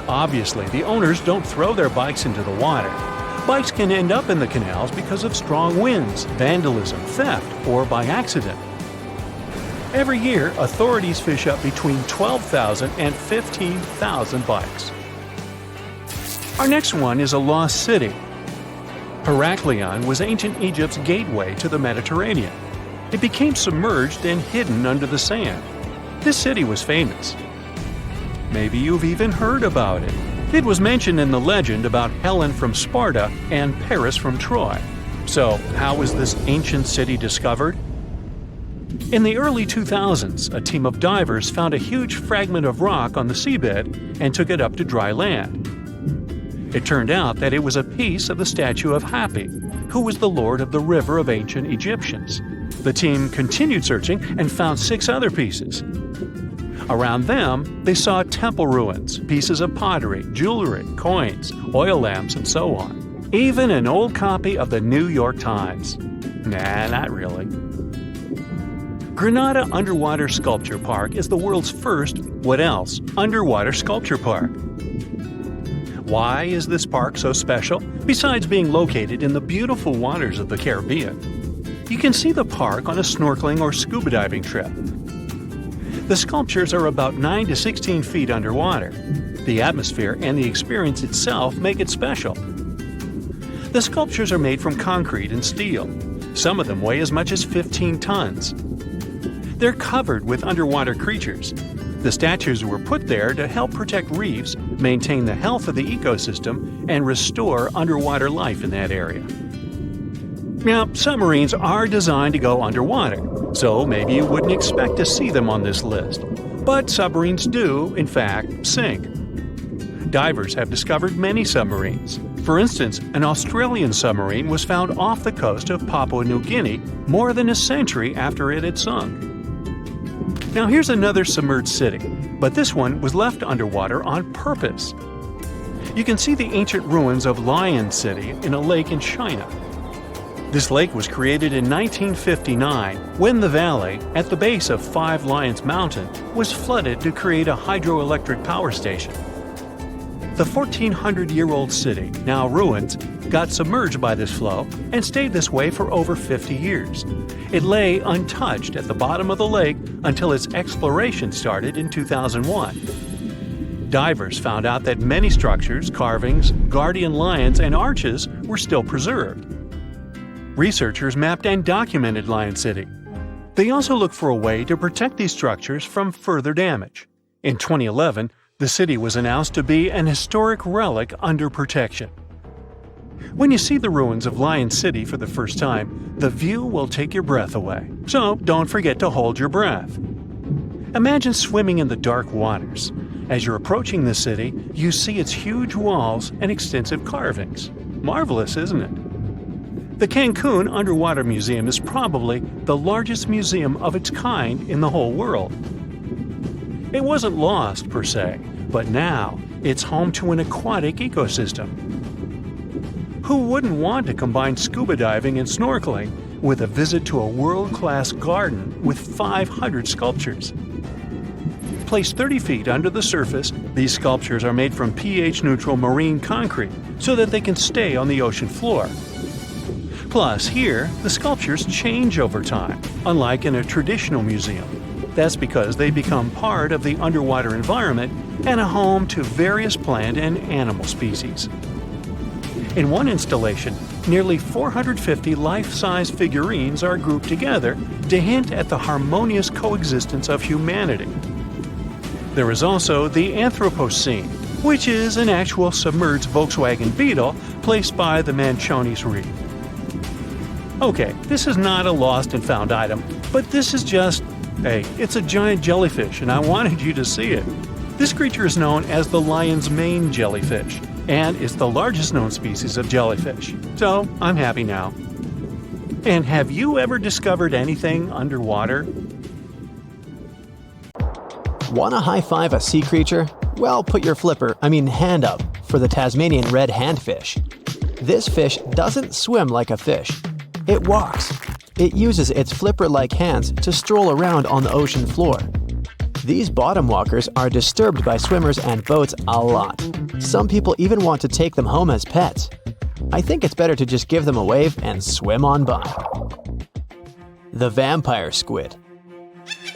Obviously, the owners don't throw their bikes into the water. Bikes can end up in the canals because of strong winds, vandalism, theft, or by accident. Every year, authorities fish up between 12,000 and 15,000 bikes. Our next one is a lost city. Heraklion was ancient Egypt's gateway to the Mediterranean. It became submerged and hidden under the sand. This city was famous. Maybe you've even heard about it. It was mentioned in the legend about Helen from Sparta and Paris from Troy. So, how was this ancient city discovered? In the early 2000s, a team of divers found a huge fragment of rock on the seabed and took it up to dry land. It turned out that it was a piece of the statue of Hapi, who was the lord of the river of ancient Egyptians. The team continued searching and found 6 other pieces. Around them, they saw temple ruins, pieces of pottery, jewelry, coins, oil lamps, and so on. Even an old copy of the New York Times. Nah, not really. Granada Underwater Sculpture Park is the world's first, what else, underwater sculpture park. Why is this park so special, besides being located in the beautiful waters of the Caribbean? You can see the park on a snorkeling or scuba diving trip. The sculptures are about 9 to 16 feet underwater. The atmosphere and the experience itself make it special. The sculptures are made from concrete and steel. Some of them weigh as much as 15 tons. They're covered with underwater creatures. The statues were put there to help protect reefs, maintain the health of the ecosystem, and restore underwater life in that area. Now, submarines are designed to go underwater, so maybe you wouldn't expect to see them on this list. But submarines do, in fact, sink. Divers have discovered many submarines. For instance, an Australian submarine was found off the coast of Papua New Guinea more than a century after it had sunk. Now here's another submerged city, but this one was left underwater on purpose. You can see the ancient ruins of Lion City in a lake in China. This lake was created in 1959 when the valley, at the base of Five Lions Mountain, was flooded to create a hydroelectric power station. The 1,400-year-old city, now ruins, got submerged by this flow and stayed this way for over 50 years. It lay untouched at the bottom of the lake until its exploration started in 2001. Divers found out that many structures, carvings, guardian lions, and arches were still preserved. Researchers mapped and documented Lion City. They also looked for a way to protect these structures from further damage. In 2011, the city was announced to be an historic relic under protection. When you see the ruins of Lion City for the first time, the view will take your breath away. So don't forget to hold your breath. Imagine swimming in the dark waters. As you're approaching the city, you see its huge walls and extensive carvings. Marvelous, isn't it? The Cancun Underwater Museum is probably the largest museum of its kind in the whole world. It wasn't lost, per se, but now it's home to an aquatic ecosystem. Who wouldn't want to combine scuba diving and snorkeling with a visit to a world-class garden with 500 sculptures? Placed 30 feet under the surface, these sculptures are made from pH-neutral marine concrete so that they can stay on the ocean floor. Plus, here, the sculptures change over time, unlike in a traditional museum. That's because they become part of the underwater environment and a home to various plant and animal species. In one installation, nearly 450 life-size figurines are grouped together to hint at the harmonious coexistence of humanity. There is also the Anthropocene, which is an actual submerged Volkswagen Beetle placed by the Manchonis Reef. Okay, this is not a lost and found item, but this is just, hey, it's a giant jellyfish and I wanted you to see it. This creature is known as the lion's mane jellyfish, and it's the largest known species of jellyfish. So, I'm happy now. And have you ever discovered anything underwater? Want to high-five a sea creature? Well, put your hand up for the Tasmanian red handfish. This fish doesn't swim like a fish. It walks. It uses its flipper-like hands to stroll around on the ocean floor. These bottom walkers are disturbed by swimmers and boats a lot. Some people even want to take them home as pets. I think it's better to just give them a wave and swim on by. The vampire squid.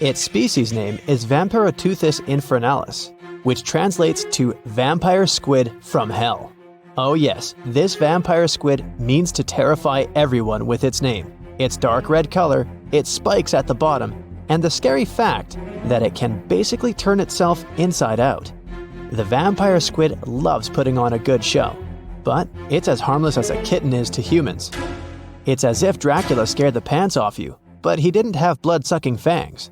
Its species name is Vampiroteuthis infernalis, which translates to vampire squid from hell. Oh yes, this vampire squid means to terrify everyone with its name. Its dark red color, its spikes at the bottom, and the scary fact that it can basically turn itself inside out. The vampire squid loves putting on a good show, but it's as harmless as a kitten is to humans. It's as if Dracula scared the pants off you, but he didn't have blood-sucking fangs.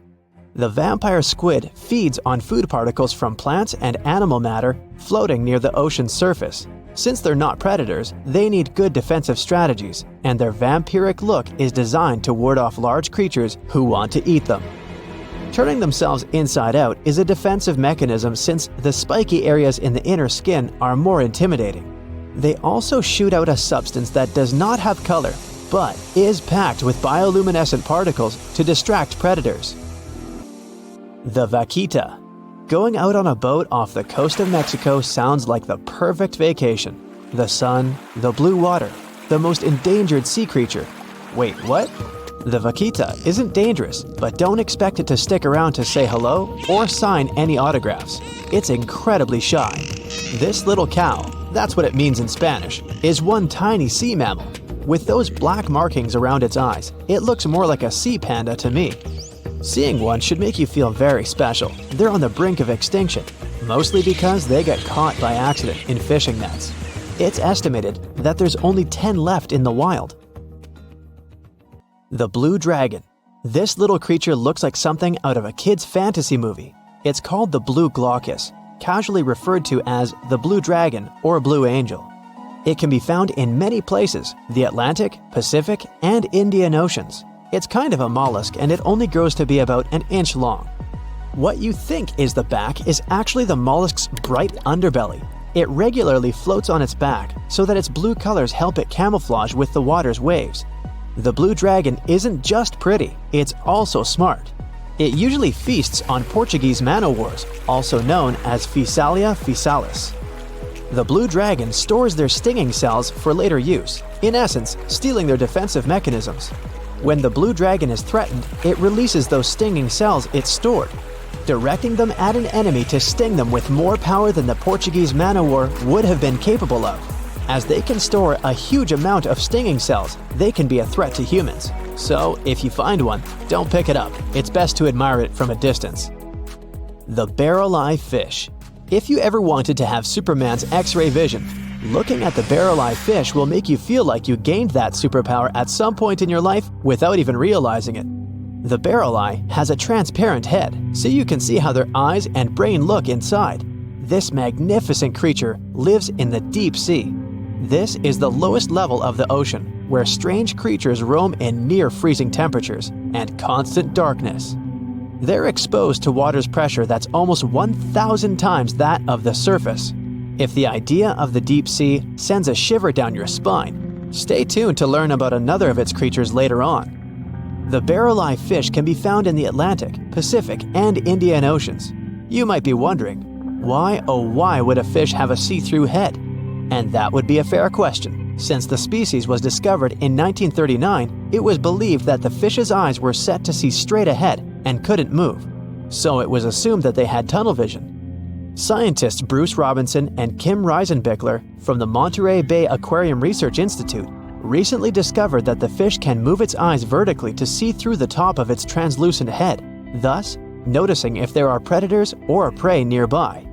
The vampire squid feeds on food particles from plants and animal matter floating near the ocean's surface. Since they're not predators, they need good defensive strategies, and their vampiric look is designed to ward off large creatures who want to eat them. Turning themselves inside out is a defensive mechanism since the spiky areas in the inner skin are more intimidating. They also shoot out a substance that does not have color, but is packed with bioluminescent particles to distract predators. The vaquita. Going out on a boat off the coast of Mexico sounds like the perfect vacation. The sun, the blue water, the most endangered sea creature. Wait, what? The vaquita isn't dangerous, but don't expect it to stick around to say hello or sign any autographs. It's incredibly shy. This little cow, that's what it means in Spanish, is one tiny sea mammal. With those black markings around its eyes, it looks more like a sea panda to me. Seeing one should make you feel very special. They're on the brink of extinction, mostly because they got caught by accident in fishing nets. It's estimated that there's only 10 left in the wild. The blue dragon. This little creature looks like something out of a kid's fantasy movie. It's called the blue glaucus, casually referred to as the blue dragon or blue angel. It can be found in many places, the Atlantic, Pacific, and Indian Oceans. It's kind of a mollusk and it only grows to be about an inch long. What you think is the back is actually the mollusk's bright underbelly. It regularly floats on its back so that its blue colors help it camouflage with the water's waves. The blue dragon isn't just pretty, it's also smart. It usually feasts on Portuguese man-o'-wars, also known as Physalia physalis. The blue dragon stores their stinging cells for later use, in essence, stealing their defensive mechanisms. When the blue dragon is threatened, it releases those stinging cells it stored, directing them at an enemy to sting them with more power than the Portuguese man-o'-war would have been capable of. As they can store a huge amount of stinging cells, they can be a threat to humans. So, if you find one, don't pick it up. It's best to admire it from a distance. The barrel-eye fish. If you ever wanted to have Superman's X-ray vision, looking at the barrel-eye fish will make you feel like you gained that superpower at some point in your life without even realizing it. The barrel eye has a transparent head, so you can see how their eyes and brain look inside. This magnificent creature lives in the deep sea. This is the lowest level of the ocean, where strange creatures roam in near-freezing temperatures and constant darkness. They're exposed to water's pressure that's almost 1,000 times that of the surface. If the idea of the deep sea sends a shiver down your spine, stay tuned to learn about another of its creatures later on. The barrel-eye fish can be found in the Atlantic, Pacific, and Indian Oceans. You might be wondering, why oh why would a fish have a see-through head? And that would be a fair question. Since the species was discovered in 1939, it was believed that the fish's eyes were set to see straight ahead and couldn't move. So it was assumed that they had tunnel vision. Scientists Bruce Robinson and Kim Reisenbichler from the Monterey Bay Aquarium Research Institute recently discovered that the fish can move its eyes vertically to see through the top of its translucent head, thus noticing if there are predators or prey nearby.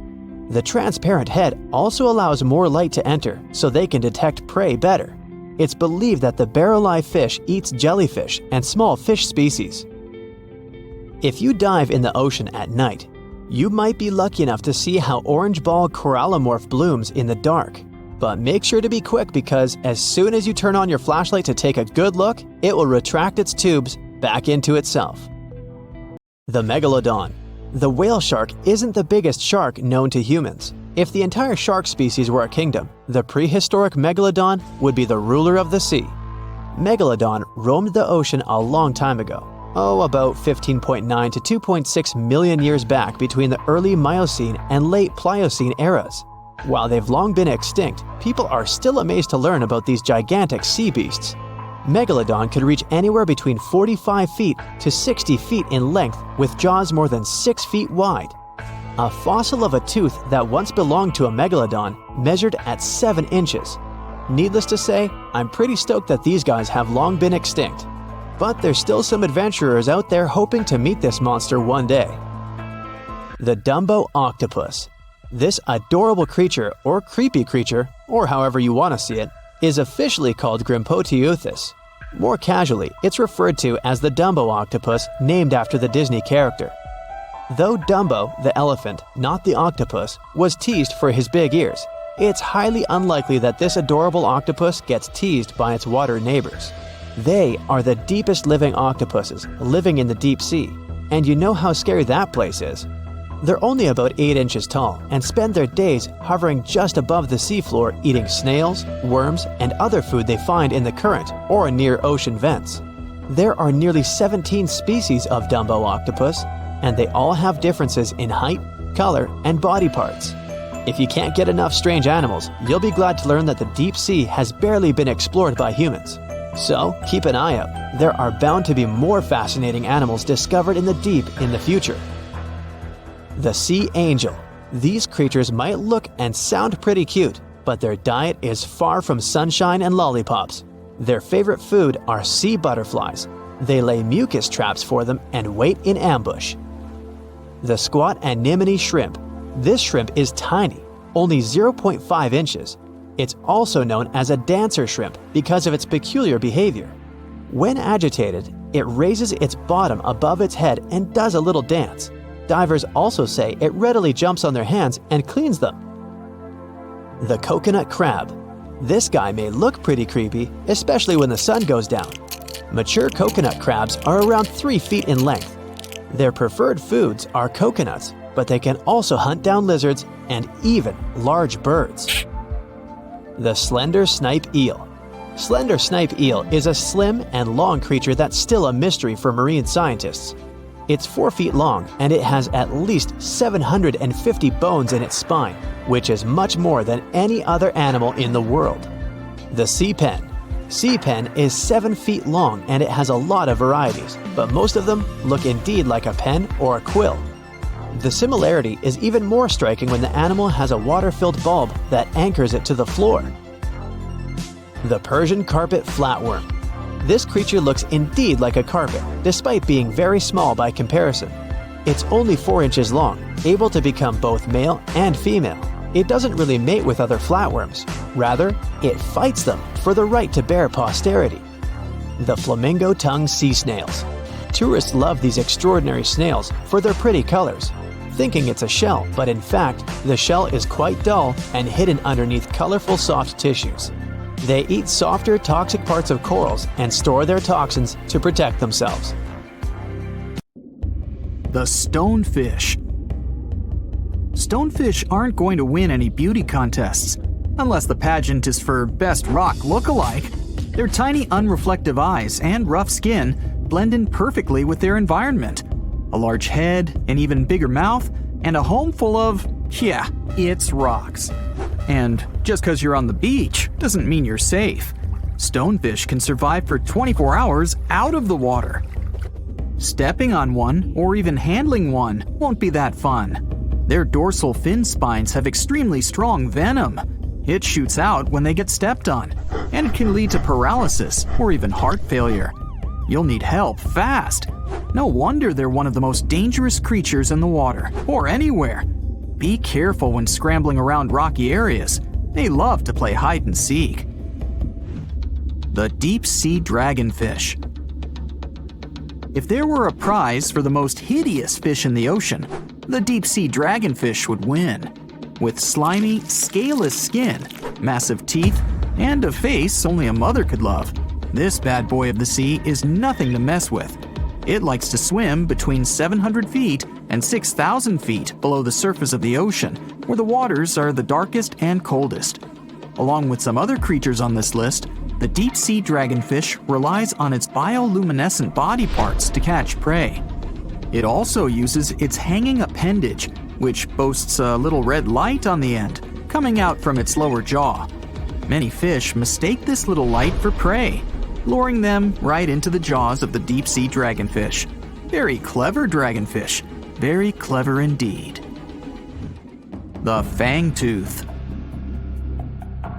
The transparent head also allows more light to enter so they can detect prey better. It's believed that the barrel-eye fish eats jellyfish and small fish species. If you dive in the ocean at night, you might be lucky enough to see how orange ball corallimorph blooms in the dark. But make sure to be quick because as soon as you turn on your flashlight to take a good look, it will retract its tubes back into itself. The megalodon. The whale shark isn't the biggest shark known to humans. If the entire shark species were a kingdom, the prehistoric megalodon would be the ruler of the sea. Megalodon roamed the ocean a long time ago. About 15.9 to 2.6 million years back between the early Miocene and late Pliocene eras. While they've long been extinct, people are still amazed to learn about these gigantic sea beasts. Megalodon could reach anywhere between 45 feet to 60 feet in length with jaws more than 6 feet wide. A fossil of a tooth that once belonged to a megalodon measured at 7 inches. Needless to say, I'm pretty stoked that these guys have long been extinct. but there's still some adventurers out there hoping to meet this monster one day. The Dumbo Octopus. This adorable creature, or creepy creature, or however you want to see it, is officially called Grimpoteuthis. More casually, it's referred to as the Dumbo octopus, named after the Disney character. Though Dumbo, the elephant, not the octopus, was teased for his big ears, it's highly unlikely that this adorable octopus gets teased by its water neighbors. They are the deepest living octopuses, living in the deep sea, and you know how scary that place is. They're only about 8 inches tall and spend their days hovering just above the seafloor eating snails, worms, and other food they find in the current or near ocean vents. There are nearly 17 species of Dumbo octopus, and they all have differences in height, color, and body parts. If you can't get enough strange animals, you'll be glad to learn that the deep sea has barely been explored by humans. So keep an eye out. There are bound to be more fascinating animals discovered in the deep in the future. The Sea Angel. These creatures might look and sound pretty cute, but their diet is far from sunshine and lollipops. Their favorite food are sea butterflies. They lay mucus traps for them and wait in ambush. The Squat Anemone Shrimp. This shrimp is tiny, only 0.5 inches. It's also known as a dancer shrimp because of its peculiar behavior. When agitated, it raises its bottom above its head and does a little dance. Divers also say it readily jumps on their hands and cleans them. The Coconut Crab. This guy may look pretty creepy, especially when the sun goes down. Mature coconut crabs are around 3 feet in length. Their preferred foods are coconuts, but they can also hunt down lizards and even large birds. The Slender Snipe Eel. Slender snipe eel is a slim and long creature that's still a mystery for marine scientists. It's 4 feet long and it has at least 750 bones in its spine, which is much more than any other animal in the world. The Sea Pen. Sea Pen is 7 feet long and it has a lot of varieties, but most of them look indeed like a pen or a quill. The similarity is even more striking when the animal has a water-filled bulb that anchors it to the floor. The Persian Carpet Flatworm. This creature looks indeed like a carpet, despite being very small by comparison. It's only 4 inches long, able to become both male and female. It doesn't really mate with other flatworms. Rather, it fights them for the right to bear posterity. The Flamingo-tongued Sea Snails. Tourists love these extraordinary snails for their pretty colors, thinking it's a shell, but in fact, the shell is quite dull and hidden underneath colorful soft tissues. They eat softer, toxic parts of corals and store their toxins to protect themselves. The Stonefish. Stonefish aren't going to win any beauty contests, unless the pageant is for Best Rock Look-alike. Their tiny, unreflective eyes and rough skin blend in perfectly with their environment. A large head, an even bigger mouth, and a home full of, it's rocks. And just because you're on the beach doesn't mean you're safe. Stonefish can survive for 24 hours out of the water. Stepping on one or even handling one won't be that fun. Their dorsal fin spines have extremely strong venom. It shoots out when they get stepped on, and it can lead to paralysis or even heart failure. You'll need help fast. No wonder they're one of the most dangerous creatures in the water, or anywhere. Be careful when scrambling around rocky areas. They love to play hide and seek. The Deep Sea Dragonfish. If there were a prize for the most hideous fish in the ocean, the deep sea dragonfish would win. With slimy, scaleless skin, massive teeth, and a face only a mother could love, this bad boy of the sea is nothing to mess with. It likes to swim between 700 feet and 6,000 feet below the surface of the ocean, where the waters are the darkest and coldest. Along with some other creatures on this list, the deep sea dragonfish relies on its bioluminescent body parts to catch prey. It also uses its hanging appendage, which boasts a little red light on the end, coming out from its lower jaw. Many fish mistake this little light for prey, luring them right into the jaws of the deep sea dragonfish. Very clever dragonfish, very clever indeed. The Fangtooth.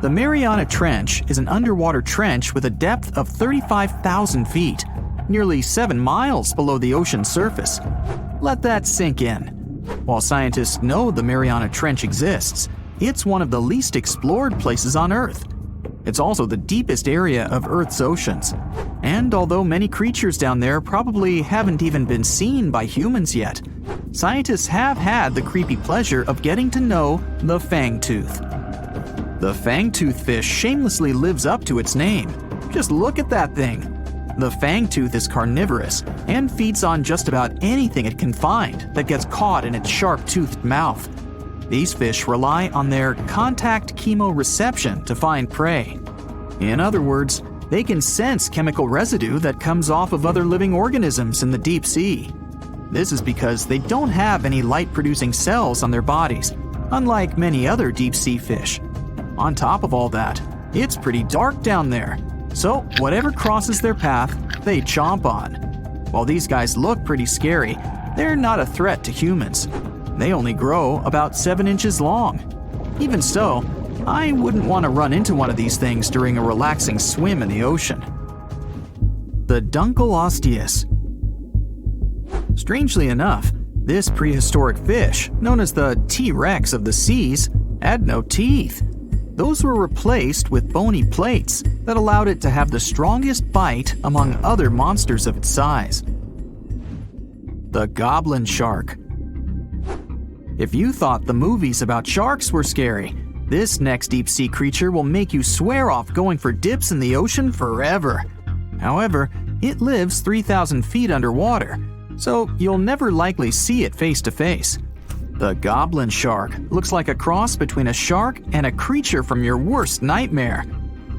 The Mariana Trench is an underwater trench with a depth of 35,000 feet. nearly 7 miles below the ocean's surface. Let that sink in. While scientists know the Mariana Trench exists, it's one of the least explored places on Earth. It's also the deepest area of Earth's oceans. And although many creatures down there probably haven't even been seen by humans yet, scientists have had the creepy pleasure of getting to know the fangtooth. The fangtooth fish shamelessly lives up to its name. Just look at that thing. The fangtooth is carnivorous and feeds on just about anything it can find that gets caught in its sharp-toothed mouth. These fish rely on their contact chemoreception to find prey. In other words, they can sense chemical residue that comes off of other living organisms in the deep sea. This is because they don't have any light-producing cells on their bodies, unlike many other deep-sea fish. On top of all that, it's pretty dark down there, so whatever crosses their path, they chomp on. While these guys look pretty scary, they're not a threat to humans. They only grow about 7 inches long. Even so, I wouldn't want to run into one of these things during a relaxing swim in the ocean. The Dunkleosteus. Strangely enough, this prehistoric fish, known as the T-Rex of the seas, had no teeth. Those were replaced with bony plates that allowed it to have the strongest bite among other monsters of its size. The goblin shark. If you thought the movies about sharks were scary, this next deep-sea creature will make you swear off going for dips in the ocean forever. However, it lives 3,000 feet underwater, so you'll never likely see it face to face. The goblin shark looks like a cross between a shark and a creature from your worst nightmare.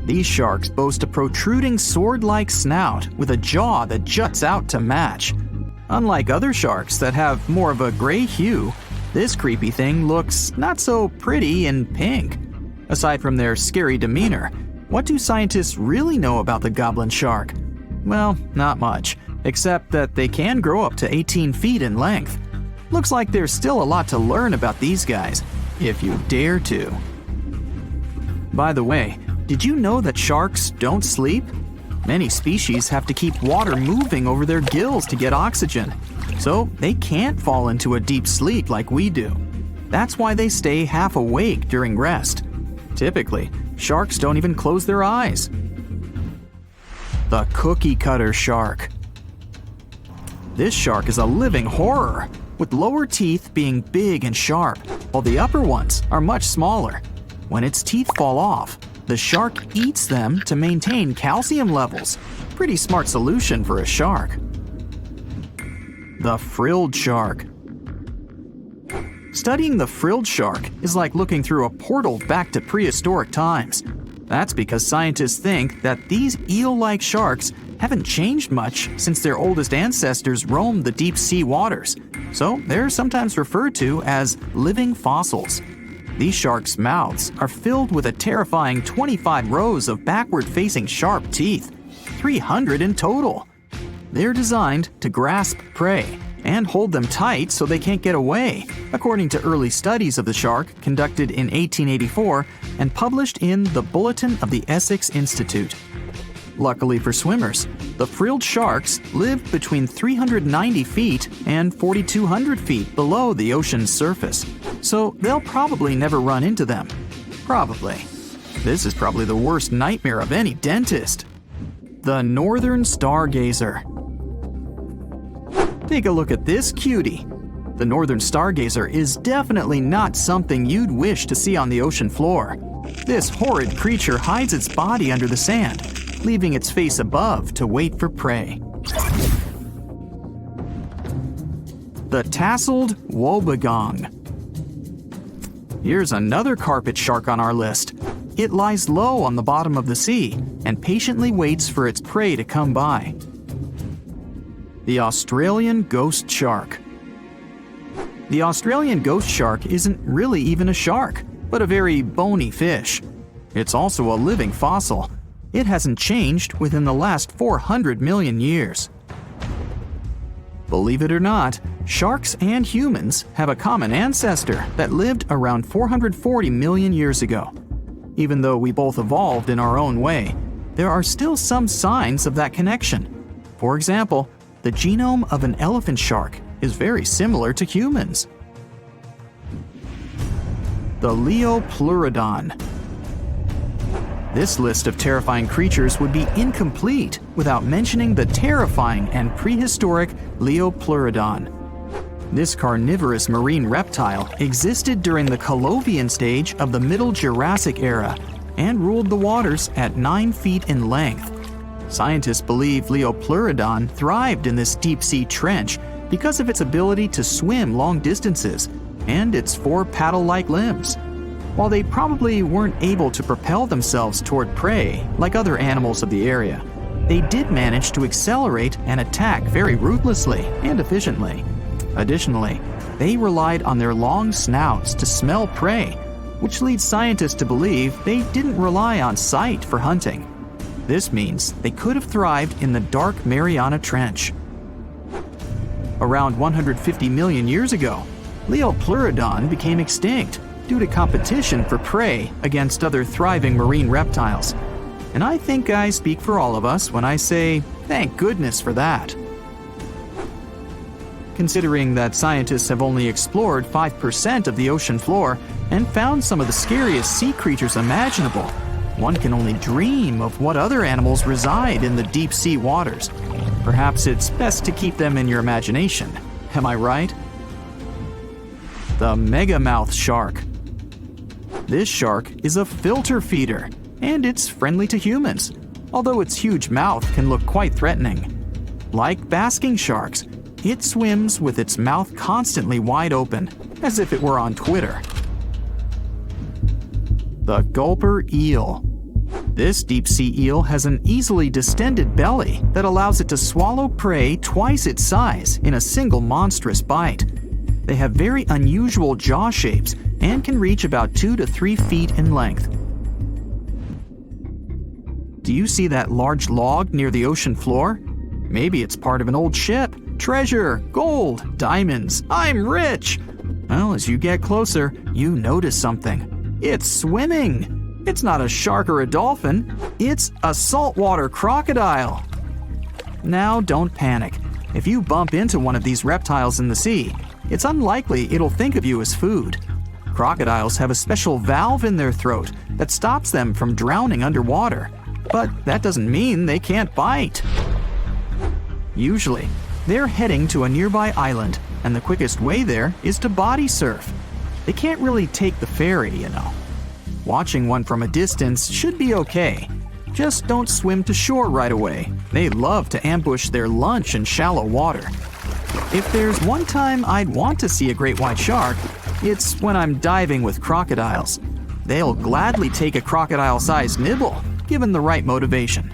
These sharks boast a protruding sword-like snout with a jaw that juts out to match. Unlike other sharks that have more of a gray hue, this creepy thing looks not so pretty and pink. Aside from their scary demeanor, what do scientists really know about the goblin shark? Well, not much, except that they can grow up to 18 feet in length. Looks like there's still a lot to learn about these guys, if you dare to. By the way, did you know that sharks don't sleep? Many species have to keep water moving over their gills to get oxygen, so they can't fall into a deep sleep like we do. That's why they stay half awake during rest. Typically, sharks don't even close their eyes. The cookie cutter shark. This shark is a living horror, with lower teeth being big and sharp, while the upper ones are much smaller. When its teeth fall off, the shark eats them to maintain calcium levels. Pretty smart solution for a shark. The frilled shark. Studying the frilled shark is like looking through a portal back to prehistoric times. That's because scientists think that these eel-like sharks haven't changed much since their oldest ancestors roamed the deep sea waters, so they're sometimes referred to as living fossils. These sharks' mouths are filled with a terrifying 25 rows of backward-facing sharp teeth, 300 in total. They're designed to grasp prey and hold them tight so they can't get away, according to early studies of the shark conducted in 1884 and published in the Bulletin of the Essex Institute. Luckily for swimmers, the frilled sharks live between 390 feet and 4,200 feet below the ocean's surface, so they'll probably never run into them. Probably. This is probably the worst nightmare of any dentist. The northern stargazer. Take a look at this cutie. The northern stargazer is definitely not something you'd wish to see on the ocean floor. This horrid creature hides its body under the sand, leaving its face above to wait for prey. The tasseled wobbegong. Here's another carpet shark on our list. It lies low on the bottom of the sea and patiently waits for its prey to come by. The Australian ghost shark. The Australian ghost shark isn't really even a shark, but a very bony fish. It's also a living fossil. It hasn't changed within the last 400 million years. Believe it or not, sharks and humans have a common ancestor that lived around 440 million years ago. Even though we both evolved in our own way, there are still some signs of that connection. For example, the genome of an elephant shark is very similar to humans. The Leopleurodon. This list of terrifying creatures would be incomplete without mentioning the terrifying and prehistoric Leopleurodon. This carnivorous marine reptile existed during the Colovian stage of the Middle Jurassic era and ruled the waters at 9 feet in length. Scientists believe Leopleurodon thrived in this deep-sea trench because of its ability to swim long distances and its 4 paddle-like limbs. While they probably weren't able to propel themselves toward prey like other animals of the area, they did manage to accelerate and attack very ruthlessly and efficiently. Additionally, they relied on their long snouts to smell prey, which leads scientists to believe they didn't rely on sight for hunting. This means they could have thrived in the dark Mariana Trench. Around 150 million years ago, Leopleurodon became extinct due to competition for prey against other thriving marine reptiles. And I think I speak for all of us when I say, thank goodness for that. Considering that scientists have only explored 5% of the ocean floor and found some of the scariest sea creatures imaginable, one can only dream of what other animals reside in the deep sea waters. Perhaps it's best to keep them in your imagination. Am I right? The megamouth shark. This shark is a filter feeder, and it's friendly to humans, although its huge mouth can look quite threatening. Like basking sharks, it swims with its mouth constantly wide open, as if it were on Twitter. The gulper eel. This deep-sea eel has an easily distended belly that allows it to swallow prey twice its size in a single monstrous bite. They have very unusual jaw shapes and can reach about 2 to 3 feet in length. Do you see that large log near the ocean floor? Maybe it's part of an old ship. Treasure, gold, diamonds, I'm rich! Well, as you get closer, you notice something. It's swimming! It's not a shark or a dolphin, it's a saltwater crocodile! Now don't panic. If you bump into one of these reptiles in the sea, it's unlikely it'll think of you as food. Crocodiles have a special valve in their throat that stops them from drowning underwater, but that doesn't mean they can't bite. Usually, they're heading to a nearby island, and the quickest way there is to body surf. They can't really take the ferry, you know. Watching one from a distance should be okay. Just don't swim to shore right away. They love to ambush their lunch in shallow water. If there's one time I'd want to see a great white shark, it's when I'm diving with crocodiles. They'll gladly take a crocodile-sized nibble, given the right motivation.